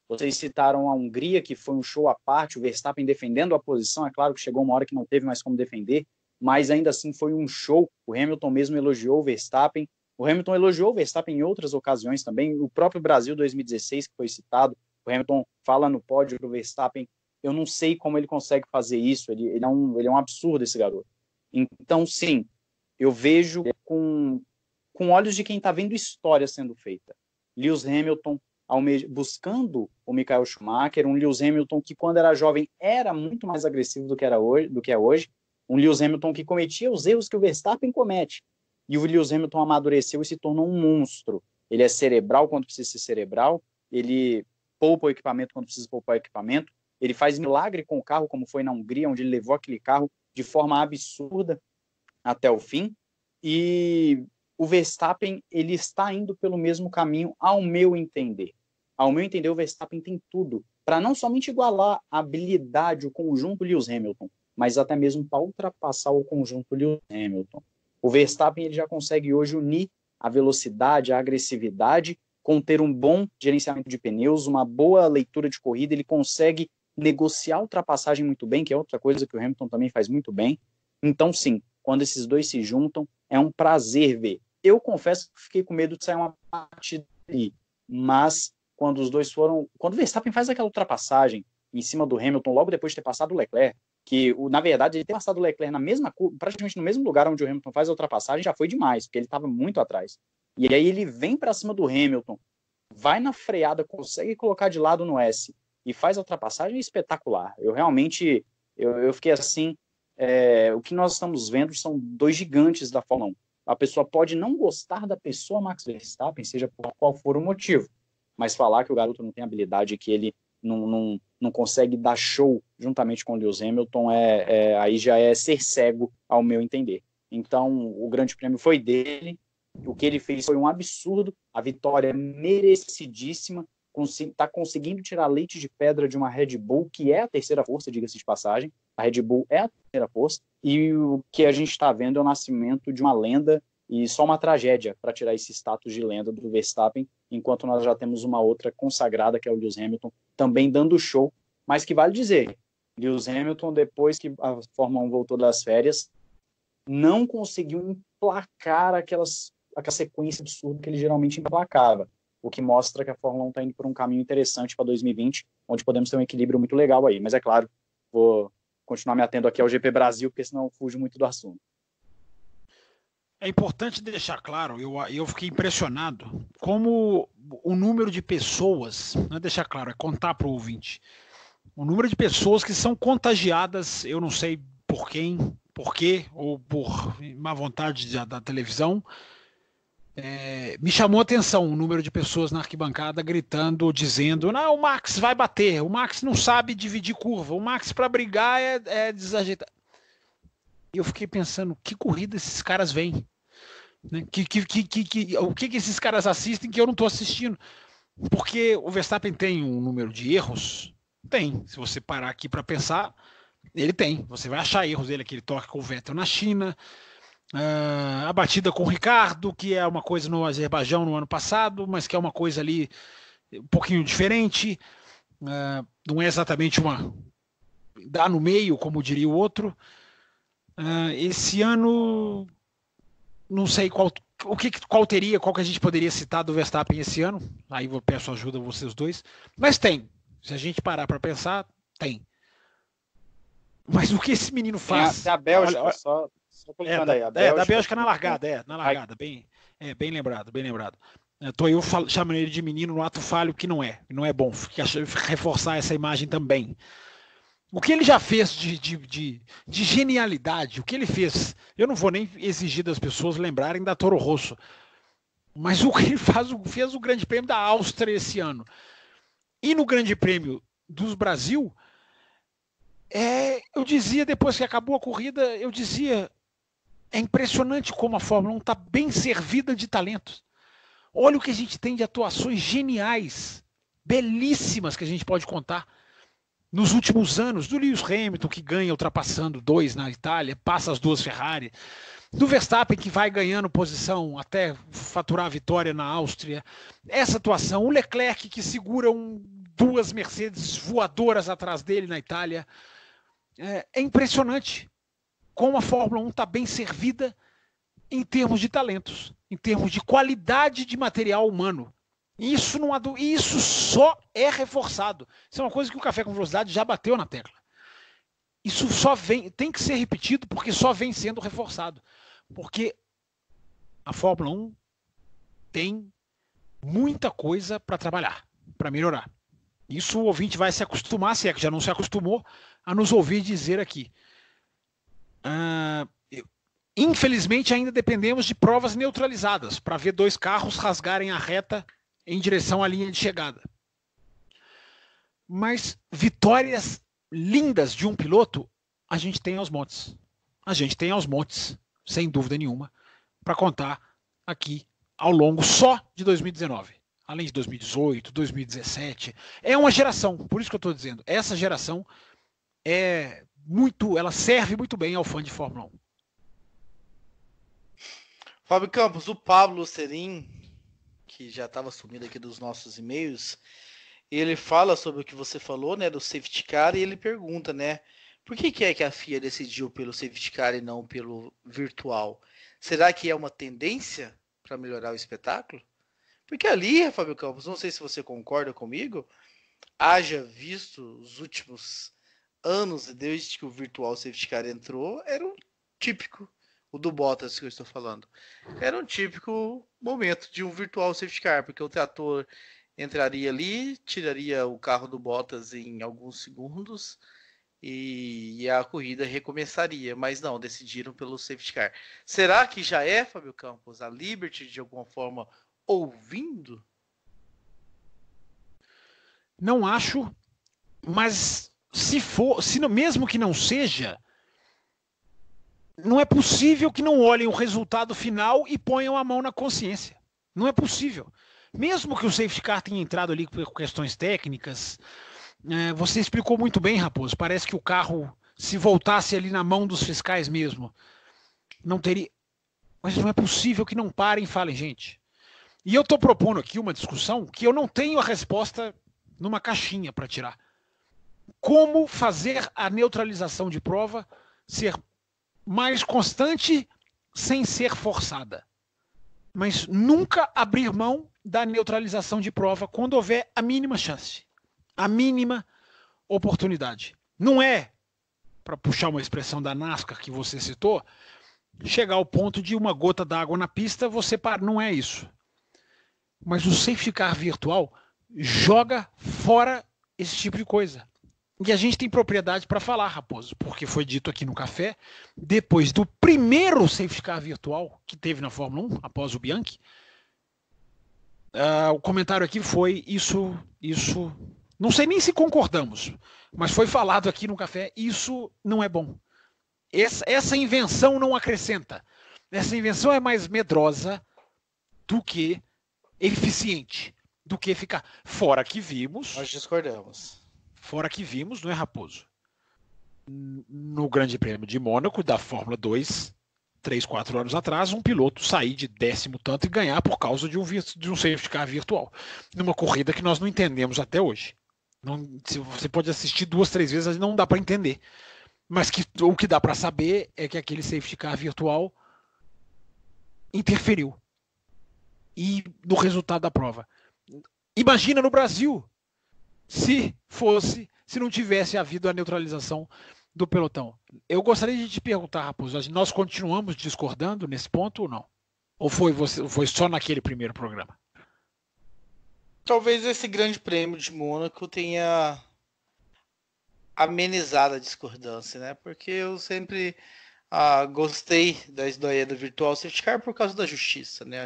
Vocês citaram a Hungria, que foi um show à parte, o Verstappen defendendo a posição, é claro que chegou uma hora que não teve mais como defender, mas ainda assim foi um show. O Hamilton mesmo elogiou o Verstappen, o Hamilton elogiou o Verstappen em outras ocasiões também, o próprio Brasil 2016, que foi citado, o Hamilton fala no pódio do Verstappen, eu não sei como ele consegue fazer isso, ele é um absurdo, esse garoto. Então, sim, eu vejo com olhos de quem está vendo história sendo feita. Lewis Hamilton buscando o Michael Schumacher, um Lewis Hamilton que quando era jovem era muito mais agressivo do que é hoje, um Lewis Hamilton que cometia os erros que o Verstappen comete. E o Lewis Hamilton amadureceu e se tornou um monstro. Ele é cerebral quando precisa ser cerebral, ele poupa o equipamento quando precisa poupar o equipamento, ele faz milagre com o carro, como foi na Hungria, onde ele levou aquele carro de forma absurda até o fim, e o Verstappen, ele está indo pelo mesmo caminho, ao meu entender. Ao meu entender, o Verstappen tem tudo para não somente igualar a habilidade, o conjunto Lewis Hamilton, mas até mesmo para ultrapassar o conjunto Lewis Hamilton. O Verstappen ele já consegue hoje unir a velocidade, a agressividade, com ter um bom gerenciamento de pneus, uma boa leitura de corrida, ele consegue negociar a ultrapassagem muito bem, que é outra coisa que o Hamilton também faz muito bem. Então, sim, quando esses dois se juntam, é um prazer ver. Eu confesso que fiquei com medo de sair uma partida ali, mas quando os dois foram... Quando o Verstappen faz aquela ultrapassagem em cima do Hamilton, logo depois de ter passado o Leclerc, que, na verdade, ele ter passado o Leclerc na mesma curva, praticamente no mesmo lugar onde o Hamilton faz a ultrapassagem, já foi demais, porque ele estava muito atrás. E aí ele vem para cima do Hamilton, vai na freada, consegue colocar de lado no S e faz a ultrapassagem espetacular. Eu realmente, eu fiquei assim, o que nós estamos vendo são dois gigantes da Fórmula 1. A pessoa pode não gostar da pessoa Max Verstappen, seja por qual for o motivo, mas falar que o garoto não tem habilidade, que ele não consegue dar show juntamente com o Lewis Hamilton, aí já é ser cego, ao meu entender. Então, o grande prêmio foi dele, o que ele fez foi um absurdo, a vitória é merecidíssima, está conseguindo tirar leite de pedra de uma Red Bull, que é a terceira força, diga-se de passagem, a Red Bull é a terceira força, e o que a gente está vendo é o nascimento de uma lenda, e só uma tragédia para tirar esse status de lenda do Verstappen, enquanto nós já temos uma outra consagrada, que é o Lewis Hamilton, também dando show, mas que vale dizer, Lewis Hamilton, depois que a Fórmula 1 voltou das férias, não conseguiu emplacar aquela sequência absurda que ele geralmente emplacava, o que mostra que a Fórmula 1 está indo por um caminho interessante para 2020, onde podemos ter um equilíbrio muito legal aí. Mas é claro, vou continuar me atendo aqui ao GP Brasil, porque senão eu fujo muito do assunto. É importante deixar claro, eu fiquei impressionado como o número de pessoas, não é deixar claro, é contar para o ouvinte, o número de pessoas que são contagiadas, eu não sei por quem, por quê, ou por má vontade da televisão, me chamou a atenção o número de pessoas na arquibancada gritando, dizendo, não, o Max vai bater, o Max não sabe dividir curva, o Max para brigar é desajeitado. E eu fiquei pensando, que corrida esses caras vêm? Né? O que esses caras assistem que eu não estou assistindo? Porque o Verstappen tem um número de erros? Tem. Se você parar aqui para pensar, ele tem. Você vai achar erros dele, aquele toque com o Vettel na China, a batida com o Ricardo, que é uma coisa no Azerbaijão no ano passado, mas que é uma coisa ali um pouquinho diferente, não é exatamente dá no meio, como diria o outro. Esse ano não sei qual que a gente poderia citar do Verstappen esse ano, aí eu peço ajuda a vocês dois, mas tem, se a gente parar para pensar, tem. Mas o que esse menino faz... Tem a Bélgica, olha, só colocando aí. da Bélgica na largada, bem lembrado. Tô eu chamando ele de menino no ato falho, que não é bom, reforçar essa imagem também. O que ele já fez de genialidade, o que ele fez, eu não vou nem exigir das pessoas lembrarem da Toro Rosso, mas o que ele fez o Grande Prêmio da Áustria esse ano. E no Grande Prêmio do Brasil, eu dizia, depois que acabou a corrida, é impressionante como a Fórmula 1 está bem servida de talentos. Olha o que a gente tem de atuações geniais, belíssimas, que a gente pode contar nos últimos anos, do Lewis Hamilton, que ganha ultrapassando 2 na Itália, passa as 2 Ferrari, do Verstappen, que vai ganhando posição até faturar a vitória na Áustria, essa atuação, o Leclerc, que segura 2 Mercedes voadoras atrás dele na Itália. É impressionante como a Fórmula 1 está bem servida em termos de talentos, em termos de qualidade de material humano. Isso só é reforçado. Isso é uma coisa que o Café com Velocidade já bateu na tecla. Isso tem que ser repetido porque só vem sendo reforçado. Porque a Fórmula 1 tem muita coisa para trabalhar, para melhorar. Isso o ouvinte vai se acostumar, se é que já não se acostumou, a nos ouvir dizer aqui. Infelizmente ainda dependemos de provas neutralizadas para ver 2 carros rasgarem a reta em direção à linha de chegada. Mas vitórias lindas de um piloto a gente tem aos montes. Sem dúvida nenhuma, para contar aqui ao longo só de 2019. Além de 2018, 2017. É uma geração, por isso que eu estou dizendo, essa geração ela serve muito bem ao fã de Fórmula 1. Fábio Campos, o Pablo Serim, que já estava sumido aqui dos nossos e-mails, ele fala sobre o que você falou, né, do safety car, e ele pergunta, né, por que é que a FIA decidiu pelo safety car e não pelo virtual? Será que é uma tendência para melhorar o espetáculo? Porque ali, Fábio Campos, não sei se você concorda comigo, haja visto os últimos anos, desde que o virtual safety car entrou, era um típico, o do Bottas que eu estou falando, era um típico momento de um virtual safety car, porque o trator entraria ali, tiraria o carro do Bottas em alguns segundos e a corrida recomeçaria, mas não, decidiram pelo safety car. Será que já é, Fábio Campos, a Liberty de alguma forma ouvindo? Não acho, mas mesmo que não seja, não é possível que não olhem o resultado final e ponham a mão na consciência. Não é possível. Mesmo que o safety car tenha entrado ali por questões técnicas, você explicou muito bem, Raposo, parece que o carro, se voltasse ali na mão dos fiscais mesmo, não teria... Mas não é possível que não parem e falem, gente. E eu estou propondo aqui uma discussão que eu não tenho a resposta numa caixinha para tirar. Como fazer a neutralização de prova ser mais constante sem ser forçada. Mas nunca abrir mão da neutralização de prova quando houver a mínima chance, a mínima oportunidade. Não é, para puxar uma expressão da NASCAR que você citou, chegar ao ponto de uma gota d'água na pista, você para. Não é isso. Mas o safety car virtual joga fora esse tipo de coisa. E a gente tem propriedade para falar, Raposo, porque foi dito aqui no café, depois do primeiro safety car virtual que teve na Fórmula 1, após o Bianchi, o comentário aqui foi isso, não sei nem se concordamos, mas foi falado aqui no café, isso não é bom. Essa invenção não acrescenta. Essa invenção é mais medrosa do que eficiente, do que ficar. Fora que vimos... Nós discordamos. Fora que vimos, não é, Raposo? No Grande Prêmio de Mônaco, da Fórmula 2, 3, 4 anos atrás, um piloto sair de 10º tanto e ganhar por causa de um safety car virtual. Numa corrida que nós não entendemos até hoje. Se você pode assistir 2, 3 vezes, não dá para entender. Mas o que dá para saber é que aquele safety car virtual interferiu. E no resultado da prova. Imagina no Brasil, se não tivesse havido a neutralização do pelotão. Eu gostaria de te perguntar, Raposo, nós continuamos discordando nesse ponto ou não? Ou foi só naquele primeiro programa? Talvez esse grande prêmio de Mônaco tenha amenizado a discordância, né? Porque eu sempre gostei da ideia do Virtual Safety Car por causa da justiça, né?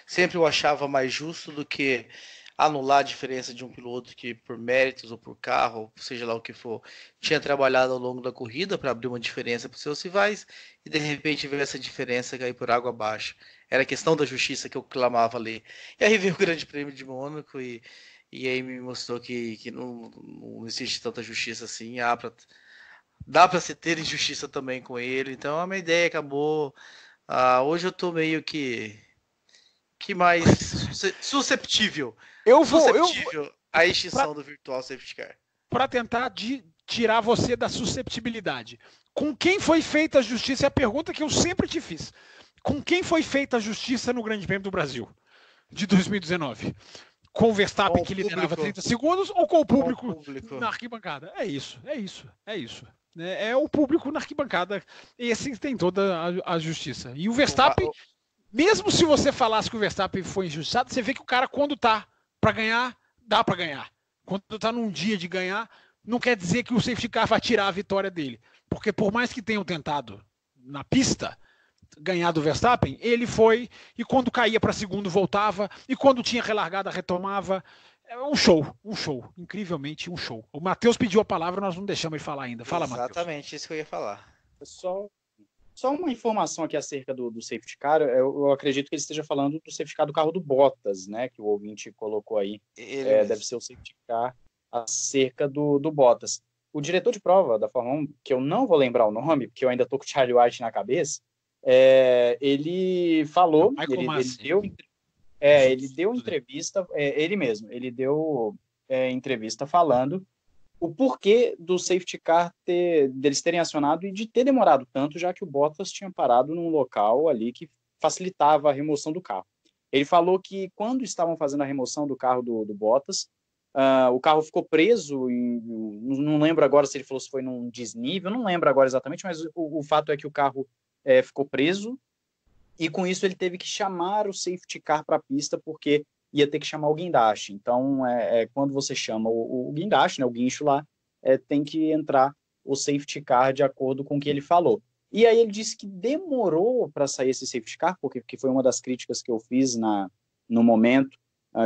Sempre eu achava mais justo do que anular a diferença de um piloto que, por méritos ou por carro, seja lá o que for, tinha trabalhado ao longo da corrida para abrir uma diferença para os seus rivais e de repente ver essa diferença cair por água abaixo. Era a questão da justiça que eu clamava ali. E aí veio o Grande Prêmio de Mônaco e aí me mostrou que não existe tanta justiça assim. Dá para se ter injustiça também com ele. Então a minha ideia acabou. Hoje eu tô meio que mais susceptível. À extinção do Virtual Safety Car. Para tentar tirar você da susceptibilidade. Com quem foi feita a justiça? É a pergunta que eu sempre te fiz. Com quem foi feita a justiça no Grande Prêmio do Brasil de 2019? Com o Verstappen, que liderava 30 segundos, ou com o público na arquibancada? É isso. É o público na arquibancada. Esse tem toda a justiça. E o Verstappen, mesmo se você falasse que o Verstappen foi injustiçado, você vê que o cara, quando tá para ganhar, dá para ganhar. Quando tá num dia de ganhar, não quer dizer que o safety car vai tirar a vitória dele. Porque por mais que tenham tentado na pista ganhar do Verstappen, ele foi, e quando caía para segundo voltava, e quando tinha relargada retomava. É um show, incrivelmente um show. O Matheus pediu a palavra, nós não deixamos ele falar ainda. Fala, Matheus. Exatamente, isso que eu ia falar. Só uma informação aqui acerca do safety car, eu acredito que ele esteja falando do safety car do carro do Bottas, né, que o ouvinte colocou aí. Deve ser o safety car acerca do Bottas. O diretor de prova da Fórmula 1, que eu não vou lembrar o nome, porque eu ainda estou com o Charlie White na cabeça, ele falou, ele deu entrevista, ele mesmo, ele deu entrevista falando o porquê do safety car deles terem acionado e de ter demorado tanto, já que o Bottas tinha parado num local ali que facilitava a remoção do carro. Ele falou que quando estavam fazendo a remoção do carro do Bottas, o carro ficou preso, não lembro agora se ele falou se foi num desnível, não lembro agora exatamente, mas o fato é que o carro ficou preso, e com isso ele teve que chamar o safety car para a pista, porque ia ter que chamar o guindaste. Então, quando você chama o guindaste, né, o guincho lá, tem que entrar o safety car de acordo com o que ele falou. E aí ele disse que demorou para sair esse safety car, porque foi uma das críticas que eu fiz no momento,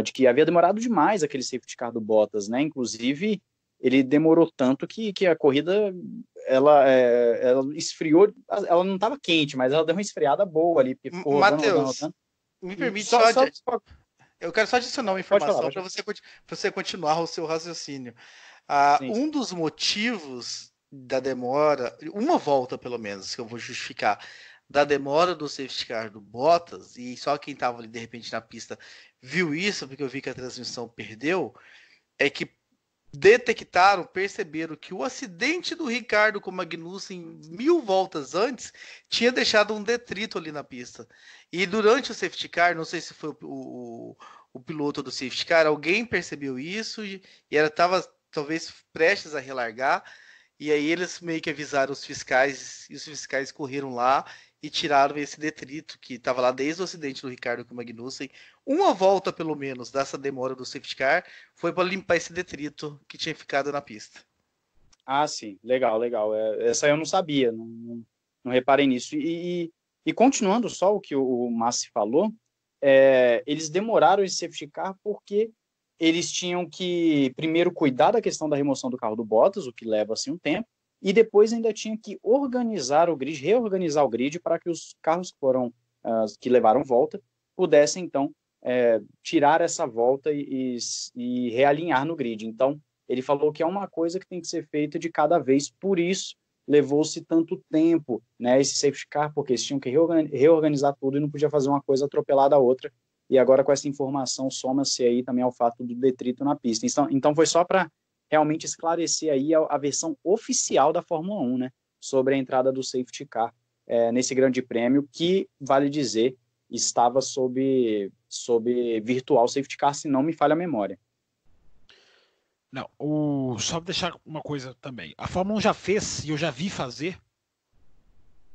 de que havia demorado demais aquele safety car do Bottas, né? Inclusive, ele demorou tanto que a corrida ela esfriou, ela não estava quente, mas ela deu uma esfriada boa ali, porque ficou Matheus, me permite eu quero só adicionar uma informação para você continuar o seu raciocínio. Um dos motivos da demora, uma volta pelo menos, que eu vou justificar, da demora do safety car do Bottas, e só quem estava ali de repente na pista viu isso, porque eu vi que a transmissão perdeu, é que perceberam que o acidente do Ricardo com o Magnussen 1000 voltas antes tinha deixado um detrito ali na pista. E durante o safety car, não sei se foi o piloto do safety car, alguém percebeu isso e estava talvez prestes a relargar, e aí eles meio que avisaram os fiscais, e os fiscais correram lá e tiraram esse detrito que estava lá desde o acidente do Ricardo com o Magnussen. Uma volta, pelo menos, dessa demora do safety car foi para limpar esse detrito que tinha ficado na pista. Ah, sim. Legal. Essa eu não sabia, não reparei nisso. E continuando só o que o Massi falou, eles demoraram esse safety car porque eles tinham que primeiro cuidar da questão da remoção do carro do Bottas, o que leva assim um tempo, e depois ainda tinha que reorganizar o grid para que os carros que levaram volta pudessem, então, tirar essa volta e realinhar no grid. Então, ele falou que é uma coisa que tem que ser feita de cada vez, por isso levou-se tanto tempo, né, esse safety car, porque eles tinham que reorganizar tudo e não podia fazer uma coisa atropelada a outra, e agora com essa informação soma-se aí também ao fato do detrito na pista. Então foi só para realmente esclarecer aí a versão oficial da Fórmula 1, né, sobre a entrada do safety car nesse grande prêmio, que, vale dizer, estava sob virtual safety car, se não me falha a memória. Não, só deixar uma coisa também. A Fórmula 1 já fez, e eu já vi fazer,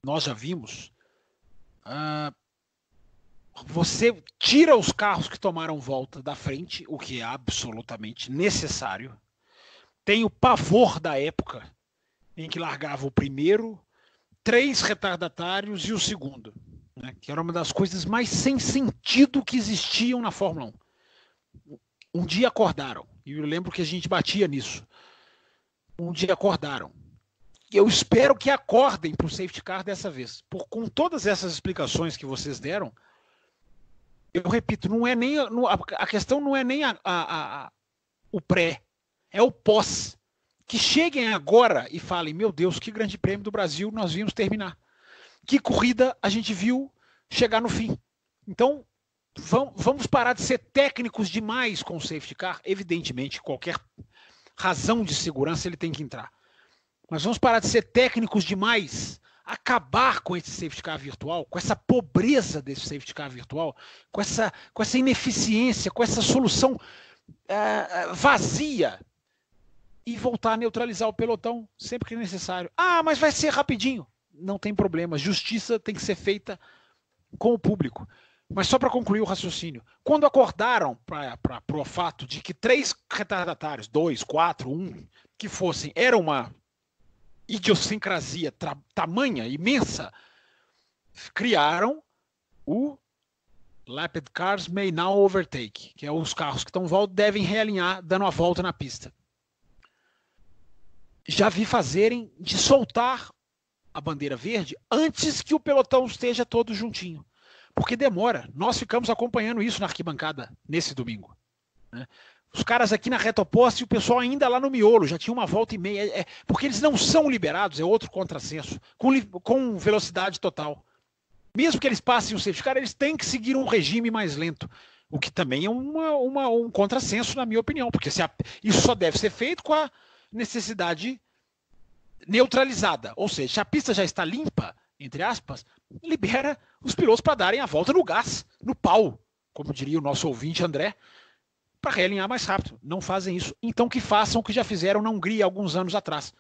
nós já vimos, você tira os carros que tomaram volta da frente, o que é absolutamente necessário. Tem o pavor da época em que largava o primeiro, 3 retardatários e o segundo, né, que era uma das coisas mais sem sentido que existiam na Fórmula 1. Um dia acordaram, e eu lembro que a gente batia nisso. Um dia acordaram. E eu espero que acordem para o safety car dessa vez. Com todas essas explicações que vocês deram, eu repito, não é nem a questão não é nem o pré, é o pós. Que cheguem agora e falem, meu Deus, que grande prêmio do Brasil nós vimos terminar. Que corrida a gente viu chegar no fim. Então, vamos parar de ser técnicos demais com o safety car. Evidentemente, qualquer razão de segurança ele tem que entrar. Mas vamos parar de ser técnicos demais, acabar com esse safety car virtual, com essa pobreza desse safety car virtual, com essa ineficiência, com essa solução vazia, e voltar a neutralizar o pelotão sempre que necessário. Ah, mas vai ser rapidinho. Não tem problema. Justiça tem que ser feita com o público. Mas só para concluir o raciocínio, quando acordaram para o fato de que 3 retardatários, 2, 4, 1, que fossem, era uma idiosincrasia tamanha, imensa, criaram o Lapped Cars May Now Overtake, que é os carros que estão devem realinhar dando a volta na pista. Já vi fazerem de soltar a bandeira verde antes que o pelotão esteja todo juntinho. Porque demora. Nós ficamos acompanhando isso na arquibancada nesse domingo, né? Os caras aqui na reta oposta e o pessoal ainda lá no miolo, já tinha uma volta e meia. Porque eles não são liberados, é outro contrassenso, com velocidade total. Mesmo que eles passem o safety car, eles têm que seguir um regime mais lento. O que também é um contrassenso, na minha opinião. Porque isso só deve ser feito com a necessidade neutralizada. Ou seja, se a pista já está limpa, entre aspas, libera os pilotos para darem a volta no gás, no pau, como diria o nosso ouvinte André, para realinhar mais rápido. Não fazem isso. Então que façam o que já fizeram na Hungria alguns anos atrás.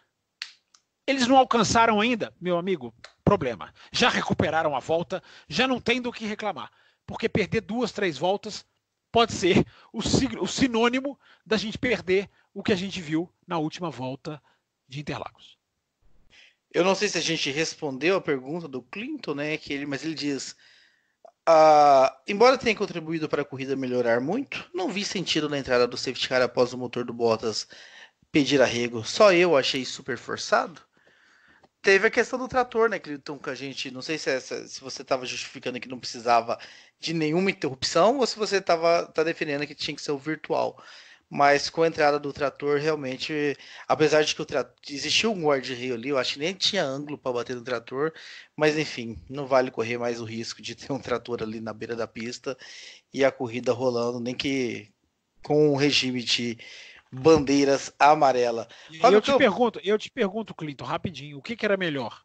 Eles não alcançaram ainda, meu amigo, problema. Já recuperaram a volta, já não tem do que reclamar. Porque perder 2, 3 voltas pode ser o sinônimo da gente perder o que a gente viu na última volta de Interlagos. Eu não sei se a gente respondeu a pergunta do Clinton, né? Mas ele diz: embora tenha contribuído para a corrida melhorar muito, não vi sentido na entrada do safety car após o motor do Bottas pedir arrego. Só eu achei super forçado. Teve a questão do trator, né, Clinton, que a gente, não sei se você estava justificando que não precisava de nenhuma interrupção ou se você tá defendendo que tinha que ser o virtual. Mas com a entrada do trator, realmente, apesar de que existia um guarda-reio ali, eu acho que nem tinha ângulo para bater no trator, mas enfim, não vale correr mais o risco de ter um trator ali na beira da pista e a corrida rolando, nem que com um regime de bandeiras amarela. Eu te pergunto, Clinton, rapidinho, o que era melhor?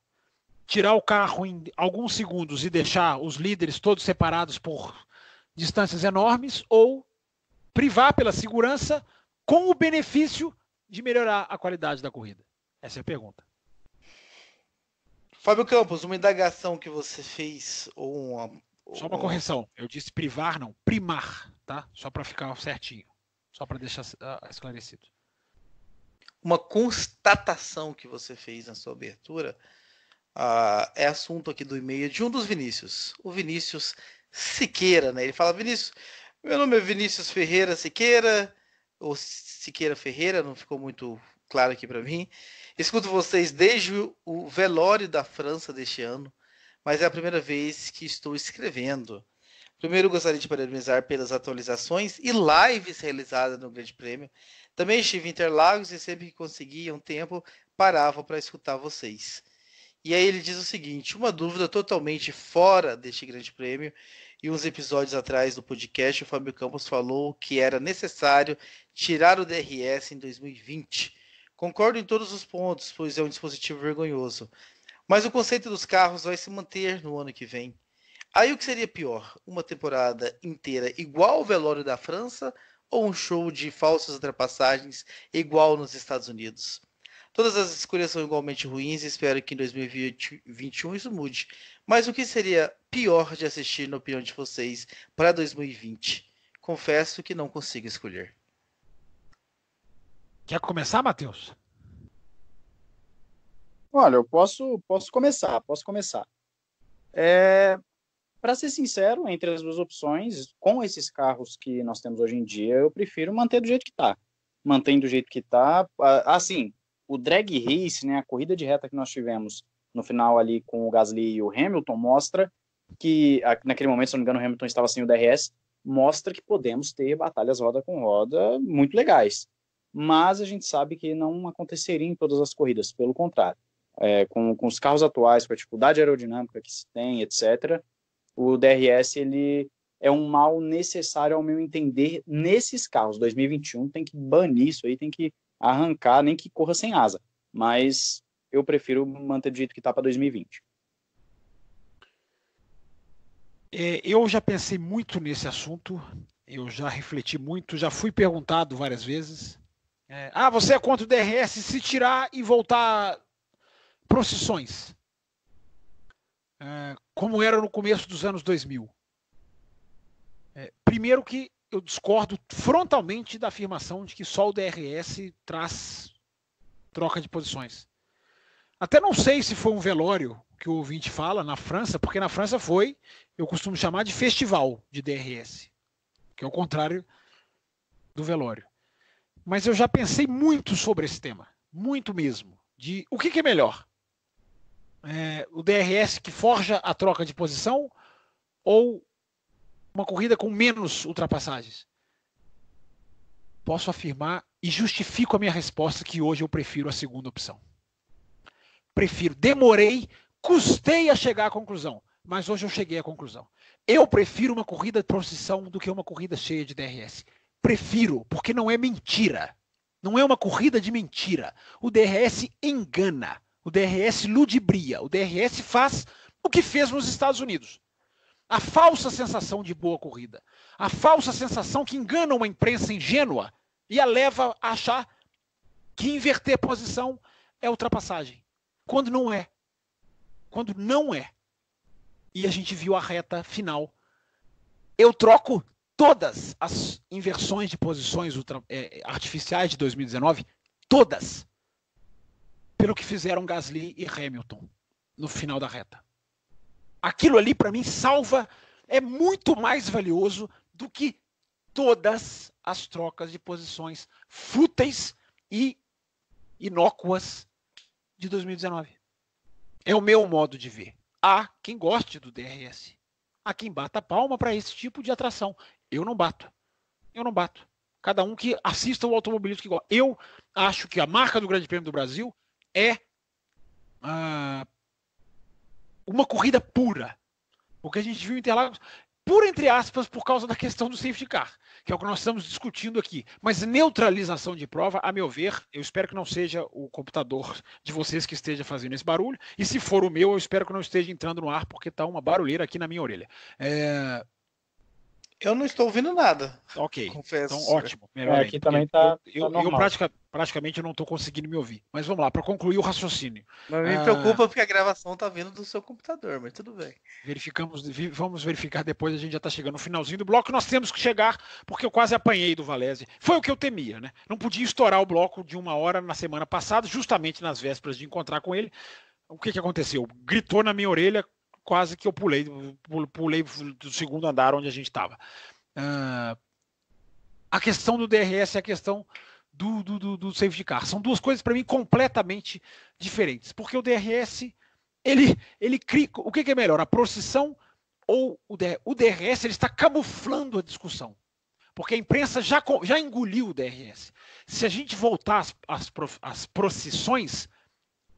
Tirar o carro em alguns segundos e deixar os líderes todos separados por distâncias enormes ou privar pela segurança com o benefício de melhorar a qualidade da corrida? Essa é a pergunta. Fábio Campos, uma indagação que você fez Só uma correção. Eu disse privar, não. Primar, tá? Só para ficar certinho. Só para deixar esclarecido. Uma constatação que você fez na sua abertura é assunto aqui do e-mail de um dos Vinícius. O Vinícius Siqueira, né? Ele fala: Vinícius, meu nome é Vinícius Ferreira Siqueira, ou Siqueira Ferreira, não ficou muito claro aqui para mim. Escuto vocês desde o velório da França deste ano, mas é a primeira vez que estou escrevendo. Primeiro, gostaria de parabenizar pelas atualizações e lives realizadas no Grande Prêmio. Também estive em Interlagos e sempre que conseguia um tempo, parava para escutar vocês. E aí ele diz o seguinte: uma dúvida totalmente fora deste Grande Prêmio. E uns episódios atrás do podcast, o Fábio Campos falou que era necessário tirar o DRS em 2020. Concordo em todos os pontos, pois é um dispositivo vergonhoso. Mas o conceito dos carros vai se manter no ano que vem. Aí o que seria pior? Uma temporada inteira igual ao velório da França ou um show de falsas ultrapassagens igual nos Estados Unidos? Todas as escolhas são igualmente ruins e espero que em 2021 isso mude. Mas o que seria pior de assistir, na opinião de vocês, para 2020? Confesso que não consigo escolher. Quer começar, Matheus? Olha, eu posso começar. Para ser sincero, entre as duas opções, com esses carros que nós temos hoje em dia, eu prefiro manter do jeito que está. Mantendo do jeito que está. Assim, o drag race, né, a corrida de reta que nós tivemos no final ali com o Gasly e o Hamilton, mostra que, naquele momento, se não me engano, o Hamilton estava sem o DRS, mostra que podemos ter batalhas roda com roda muito legais. Mas a gente sabe que não aconteceria em todas as corridas, pelo contrário. Com os carros atuais, com a dificuldade aerodinâmica que se tem, etc., o DRS ele é um mal necessário, ao meu entender, nesses carros. 2021 tem que banir isso aí, tem que arrancar, nem que corra sem asa. Mas eu prefiro manter do jeito que está para 2020. Eu já pensei muito nesse assunto, eu já refleti muito, já fui perguntado várias vezes. Você é contra o DRS se tirar e voltar procissões, como era no começo dos anos 2000. Primeiro que eu discordo frontalmente da afirmação de que só o DRS traz troca de posições. Até não sei se foi um velório que o ouvinte fala na França, porque na França eu costumo chamar de festival de DRS, que é o contrário do velório. Mas eu já pensei muito sobre esse tema, muito mesmo, de o que é melhor? O DRS que forja a troca de posição ou uma corrida com menos ultrapassagens? Posso afirmar e justifico a minha resposta que hoje eu prefiro a segunda opção. Custei a chegar à conclusão, mas hoje eu cheguei à conclusão. Eu prefiro uma corrida de procissão do que uma corrida cheia de DRS. Prefiro, porque não é mentira. Não é uma corrida de mentira. O DRS engana. O DRS ludibria. O DRS faz o que fez nos Estados Unidos. A falsa sensação de boa corrida. A falsa sensação que engana uma imprensa ingênua e a leva a achar que inverter posição é ultrapassagem. Quando não é. Quando não é. E a gente viu a reta final. Eu troco todas as inversões de posições artificiais de 2019, todas, pelo que fizeram Gasly e Hamilton no final da reta. Aquilo ali, para mim, é muito mais valioso do que todas as trocas de posições fúteis e inócuas de 2019. É o meu modo de ver. Há quem goste do DRS. Há quem bata a palma para esse tipo de atração. Eu não bato. Cada um que assista o automobilismo que gosta. Eu acho que a marca do Grande Prêmio do Brasil é uma corrida pura. O que a gente viu em Interlagos, pura entre aspas, por causa da questão do safety car, que é o que nós estamos discutindo aqui. Mas neutralização de prova, a meu ver, eu espero que não seja o computador de vocês que esteja fazendo esse barulho, e se for o meu, eu espero que não esteja entrando no ar, porque está uma barulheira aqui na minha orelha. Eu não estou ouvindo nada. Ok, confesso. Então ótimo. Melhor aqui também tá eu normal. praticamente não estou conseguindo me ouvir. Mas vamos lá, para concluir o raciocínio. Mas me preocupa porque a gravação está vindo do seu computador, mas tudo bem. Vamos verificar depois, a gente já está chegando no finalzinho do bloco. Nós temos que chegar, porque eu quase apanhei do Valese. Foi o que eu temia, né? Não podia estourar o bloco de 1 hora na semana passada, justamente nas vésperas de encontrar com ele. O que aconteceu? Gritou na minha orelha, quase que eu pulei do segundo andar onde a gente estava. A questão do DRS é a questão do safety car. São duas coisas, para mim, completamente diferentes. Porque o DRS, ele cria... O que é melhor? A procissão ou o DRS? Ele está camuflando a discussão. Porque a imprensa já engoliu o DRS. Se a gente voltar às procissões,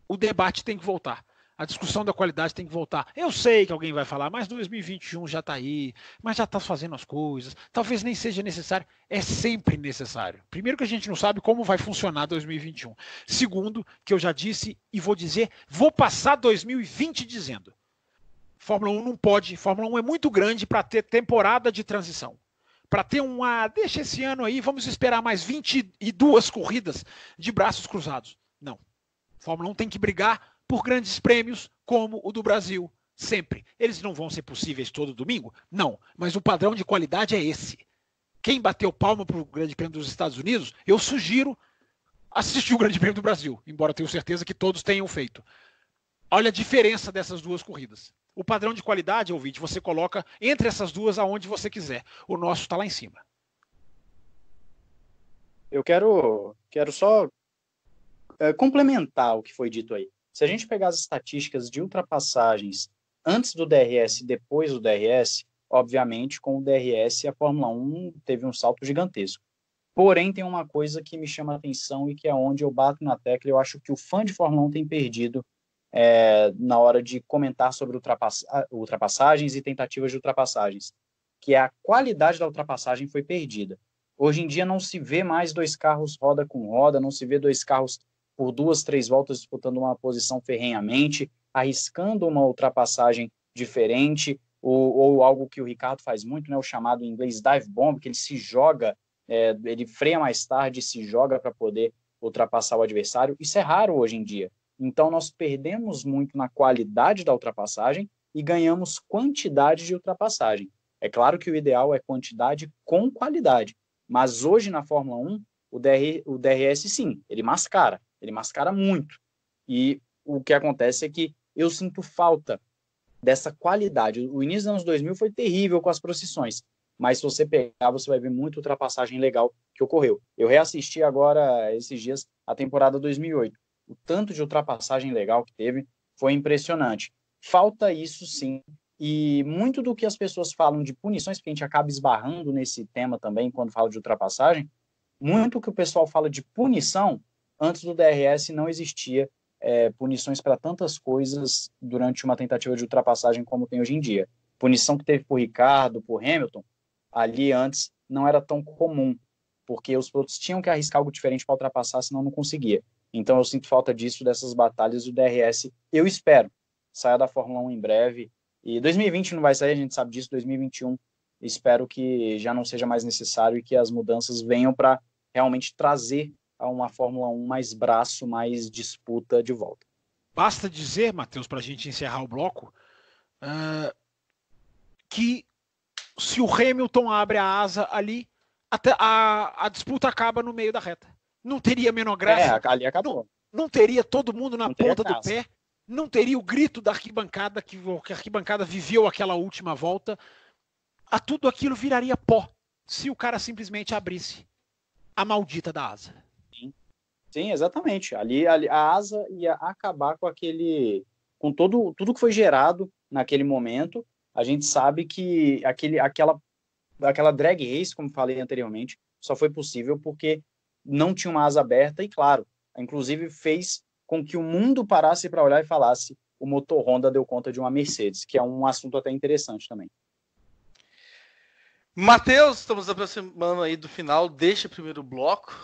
o debate tem que voltar. A discussão da qualidade tem que voltar. Eu sei que alguém vai falar, mas 2021 já está aí, mas já está fazendo as coisas. Talvez nem seja necessário. É sempre necessário. Primeiro que a gente não sabe como vai funcionar 2021. Segundo, que eu já disse e vou dizer, vou passar 2020 dizendo. Fórmula 1 não pode. Fórmula 1 é muito grande para ter temporada de transição. para ter deixa esse ano aí, vamos esperar mais 22 corridas de braços cruzados. Não. A Fórmula 1 tem que brigar por grandes prêmios como o do Brasil, sempre. Eles não vão ser possíveis todo domingo? Não, mas o padrão de qualidade é esse. Quem bateu palma para o Grande Prêmio dos Estados Unidos, eu sugiro assistir o Grande Prêmio do Brasil, embora tenho certeza que todos tenham feito. Olha a diferença dessas duas corridas. O padrão de qualidade, ouvinte, você coloca entre essas duas aonde você quiser. O nosso está lá em cima. Eu quero só complementar o que foi dito aí. Se a gente pegar as estatísticas de ultrapassagens antes do DRS e depois do DRS, obviamente, com o DRS, a Fórmula 1 teve um salto gigantesco. Porém, tem uma coisa que me chama a atenção e que é onde eu bato na tecla. Eu acho que o fã de Fórmula 1 tem perdido na hora de comentar sobre ultrapassagens e tentativas de ultrapassagens, que a qualidade da ultrapassagem foi perdida. Hoje em dia não se vê mais dois carros roda com roda, não se vê dois carros por 2, 3 voltas disputando uma posição ferrenhamente, arriscando uma ultrapassagem diferente, ou algo que o Ricardo faz muito, né, o chamado em inglês dive bomb, que ele se joga, ele freia mais tarde e se joga para poder ultrapassar o adversário. Isso é raro hoje em dia. Então nós perdemos muito na qualidade da ultrapassagem e ganhamos quantidade de ultrapassagem. É claro que o ideal é quantidade com qualidade, mas hoje na Fórmula 1, o DRS sim, ele mascara muito. E o que acontece é que eu sinto falta dessa qualidade. O início dos anos 2000 foi terrível com as procissões, mas se você pegar, você vai ver muita ultrapassagem legal que ocorreu. Eu reassisti agora, esses dias, a temporada 2008. O tanto de ultrapassagem legal que teve foi impressionante. Falta isso sim, e muito do que as pessoas falam de punições, porque a gente acaba esbarrando nesse tema também quando fala de ultrapassagem, muito que o pessoal fala de punição, antes do DRS não existia punições para tantas coisas durante uma tentativa de ultrapassagem como tem hoje em dia. Punição que teve por Ricardo, por Hamilton, ali antes não era tão comum, porque os pilotos tinham que arriscar algo diferente para ultrapassar, senão não conseguia. Então eu sinto falta disso, dessas batalhas do DRS. Eu espero saia da Fórmula 1 em breve. E 2020 não vai sair, a gente sabe disso. 2021 espero que já não seja mais necessário e que as mudanças venham para realmente trazer a uma Fórmula 1 mais braço, mais disputa de volta. Basta dizer, Matheus, para a gente encerrar o bloco, que se o Hamilton abre a asa ali, até a disputa acaba no meio da reta. Não teria a menor graça. Ali acabou. Não teria todo mundo na ponta do pé. Não teria o grito da arquibancada, que a arquibancada viveu aquela última volta. Tudo aquilo viraria pó se o cara simplesmente abrisse a maldita da asa. Sim, exatamente. Ali a asa ia acabar com tudo que foi gerado naquele momento. A gente sabe que aquela drag race, como falei anteriormente, só foi possível porque não tinha uma asa aberta e, claro, inclusive fez com que o mundo parasse para olhar e falasse: o motor Honda deu conta de uma Mercedes, que é um assunto até interessante também. Matheus, estamos aproximando aí do final deste primeiro bloco,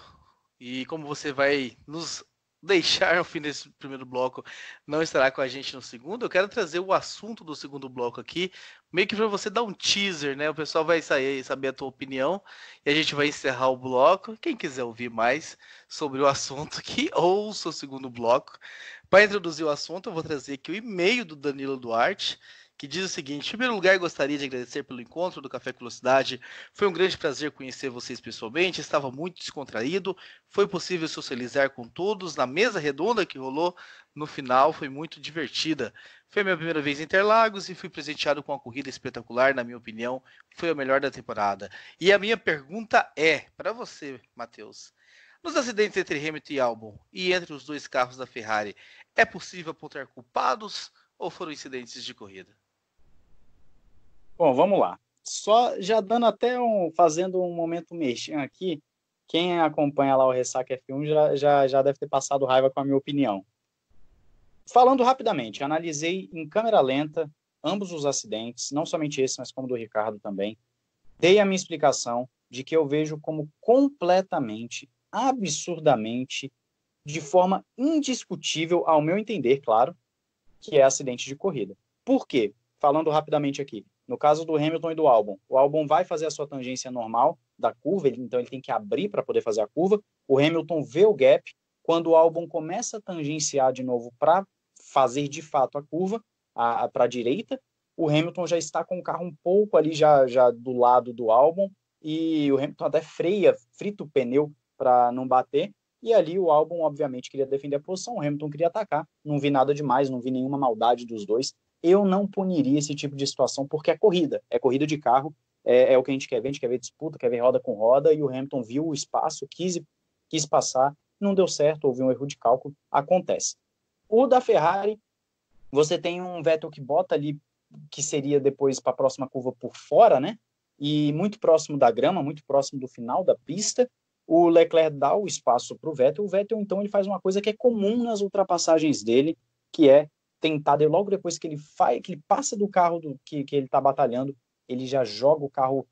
e como você vai nos deixar ao fim desse primeiro bloco, não estará com a gente no segundo, eu quero trazer o assunto do segundo bloco aqui, meio que para você dar um teaser, né? O pessoal vai saber a tua opinião e a gente vai encerrar o bloco. Quem quiser ouvir mais sobre o assunto aqui, ouça o segundo bloco. Para introduzir o assunto, eu vou trazer aqui o e-mail do Danilo Duarte, que diz o seguinte: em primeiro lugar, gostaria de agradecer pelo encontro do Café com Velocidade. Foi um grande prazer conhecer vocês pessoalmente, estava muito descontraído, foi possível socializar com todos na mesa redonda que rolou no final, foi muito divertida. Foi a minha primeira vez em Interlagos e fui presenteado com uma corrida espetacular, na minha opinião, foi a melhor da temporada. E a minha pergunta é, para você, Matheus, nos acidentes entre Hamilton e Albon e entre os dois carros da Ferrari, é possível apontar culpados ou foram incidentes de corrida? Bom, vamos lá. Só já dando fazendo um momento mexendo aqui, quem acompanha lá o Ressaca F1 já deve ter passado raiva com a minha opinião. Falando rapidamente, analisei em câmera lenta ambos os acidentes, não somente esse, mas como do Ricardo também. Dei a minha explicação de que eu vejo como completamente, absurdamente, de forma indiscutível, ao meu entender, claro, que é acidente de corrida. Por quê? Falando rapidamente aqui. No caso do Hamilton e do Albon, o Albon vai fazer a sua tangência normal da curva, então ele tem que abrir para poder fazer a curva. O Hamilton vê o gap. Quando o Albon começa a tangenciar de novo para fazer de fato a curva para a direita, o Hamilton já está com o carro um pouco ali já do lado do Albon, e o Hamilton até frita o pneu para não bater, e ali o Albon obviamente queria defender a posição, o Hamilton queria atacar. Não vi nada demais, não vi nenhuma maldade dos dois. Eu não puniria esse tipo de situação, porque é corrida de carro, é o que a gente quer ver disputa, quer ver roda com roda, e o Hamilton viu o espaço, quis passar, não deu certo, houve um erro de cálculo, acontece. O da Ferrari, você tem um Vettel que bota ali, que seria depois para a próxima curva por fora, né? E muito próximo da grama, muito próximo do final da pista. O Leclerc dá o espaço para o Vettel. O Vettel, então, ele faz uma coisa que é comum nas ultrapassagens dele, que é tentar, logo depois que ele passa do carro que ele está batalhando, ele já joga o carro,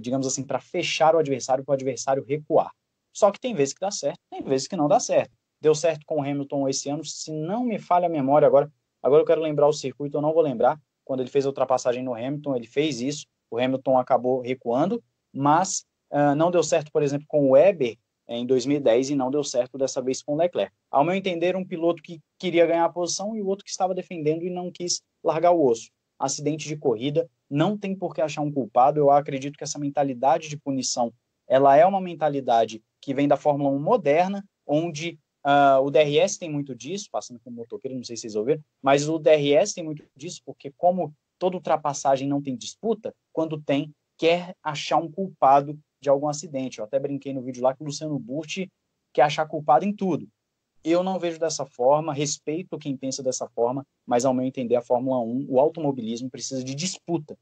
digamos assim, para fechar o adversário, para o adversário recuar. Só que tem vezes que dá certo, tem vezes que não dá certo. Deu certo com o Hamilton esse ano, se não me falha a memória agora eu quero lembrar o circuito, eu não vou lembrar. Quando ele fez a ultrapassagem no Hamilton, ele fez isso, o Hamilton acabou recuando, mas não deu certo, por exemplo, com o Weber em 2010, e não deu certo dessa vez com o Leclerc. Ao meu entender, um piloto que queria ganhar a posição e o outro que estava defendendo e não quis largar o osso. Acidente de corrida, não tem por que achar um culpado. Eu acredito que essa mentalidade de punição, ela é uma mentalidade que vem da Fórmula 1 moderna, onde o DRS tem muito disso, passando como motoqueiro, não sei se vocês ouviram, mas o DRS tem muito disso, porque como toda ultrapassagem não tem disputa, quando tem, quer achar um culpado de algum acidente. Eu até brinquei no vídeo lá que o Luciano Burti quer achar culpado em tudo. Eu não vejo dessa forma, respeito quem pensa dessa forma, mas ao meu entender a Fórmula 1, o automobilismo precisa de disputa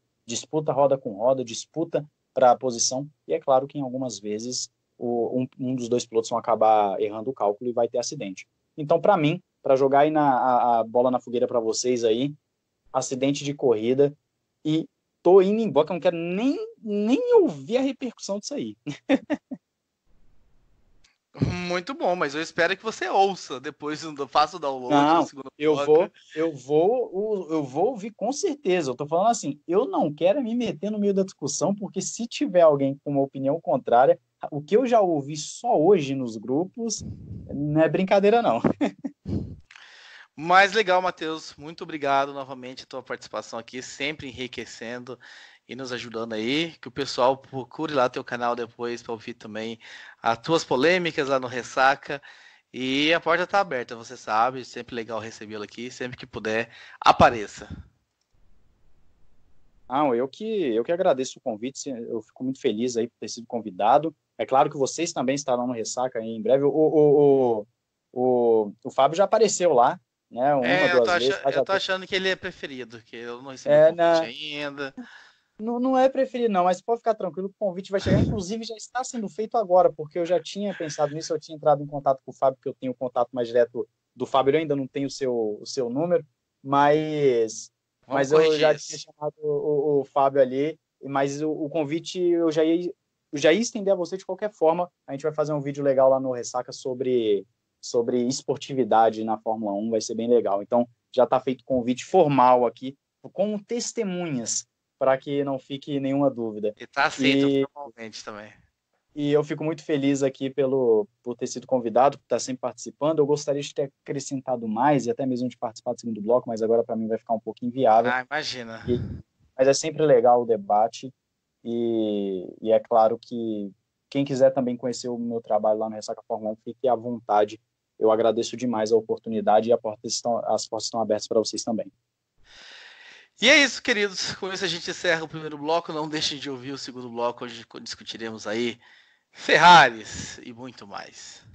roda com roda, disputa para a posição, e é claro que em algumas vezes um dos dois pilotos vão acabar errando o cálculo e vai ter acidente. Então, para mim, para jogar aí a bola na fogueira para vocês aí, acidente de corrida, e tô indo embora, que eu não quero nem ouvir a repercussão disso aí. Muito bom, mas eu espero que você ouça depois, faça o download. Não, eu vou ouvir com certeza. Eu tô falando assim, eu não quero me meter no meio da discussão, porque se tiver alguém com uma opinião contrária, o que eu já ouvi só hoje nos grupos, não é brincadeira não. Mas legal, Matheus, muito obrigado novamente a tua participação aqui, sempre enriquecendo e nos ajudando aí, que o pessoal procure lá teu canal depois para ouvir também as tuas polêmicas lá no Ressaca, e a porta está aberta, você sabe, sempre legal recebê-lo aqui, sempre que puder, apareça. Eu que agradeço o convite, eu fico muito feliz aí por ter sido convidado. É claro que vocês também estarão no Ressaca aí em breve. O Fábio já apareceu lá, né? Eu tô achando que ele é preferido, que eu não recebi o convite ainda. Não é preferido não, mas pode ficar tranquilo, o convite vai chegar, inclusive já está sendo feito agora, porque eu já tinha pensado nisso, eu tinha entrado em contato com o Fábio, porque eu tenho o contato mais direto do Fábio, eu ainda não tenho o seu número, mas eu já tinha chamado o Fábio ali, mas o convite eu já ia estender a você de qualquer forma. A gente vai fazer um vídeo legal lá no Ressaca sobre esportividade na Fórmula 1, vai ser bem legal. Então, já está feito convite formal aqui, com testemunhas, para que não fique nenhuma dúvida. E está aceito formalmente também. E eu fico muito feliz aqui por ter sido convidado, por estar sempre participando. Eu gostaria de ter acrescentado mais, e até mesmo de participar do segundo bloco, mas agora para mim vai ficar um pouquinho inviável. Imagina. Mas é sempre legal o debate, e é claro que quem quiser também conhecer o meu trabalho lá no Ressaca Fórmula 1, fique à vontade. Eu agradeço demais a oportunidade, e as portas estão abertas para vocês também. E é isso, queridos. Com isso a gente encerra o primeiro bloco. Não deixem de ouvir o segundo bloco, onde discutiremos aí Ferraris e muito mais.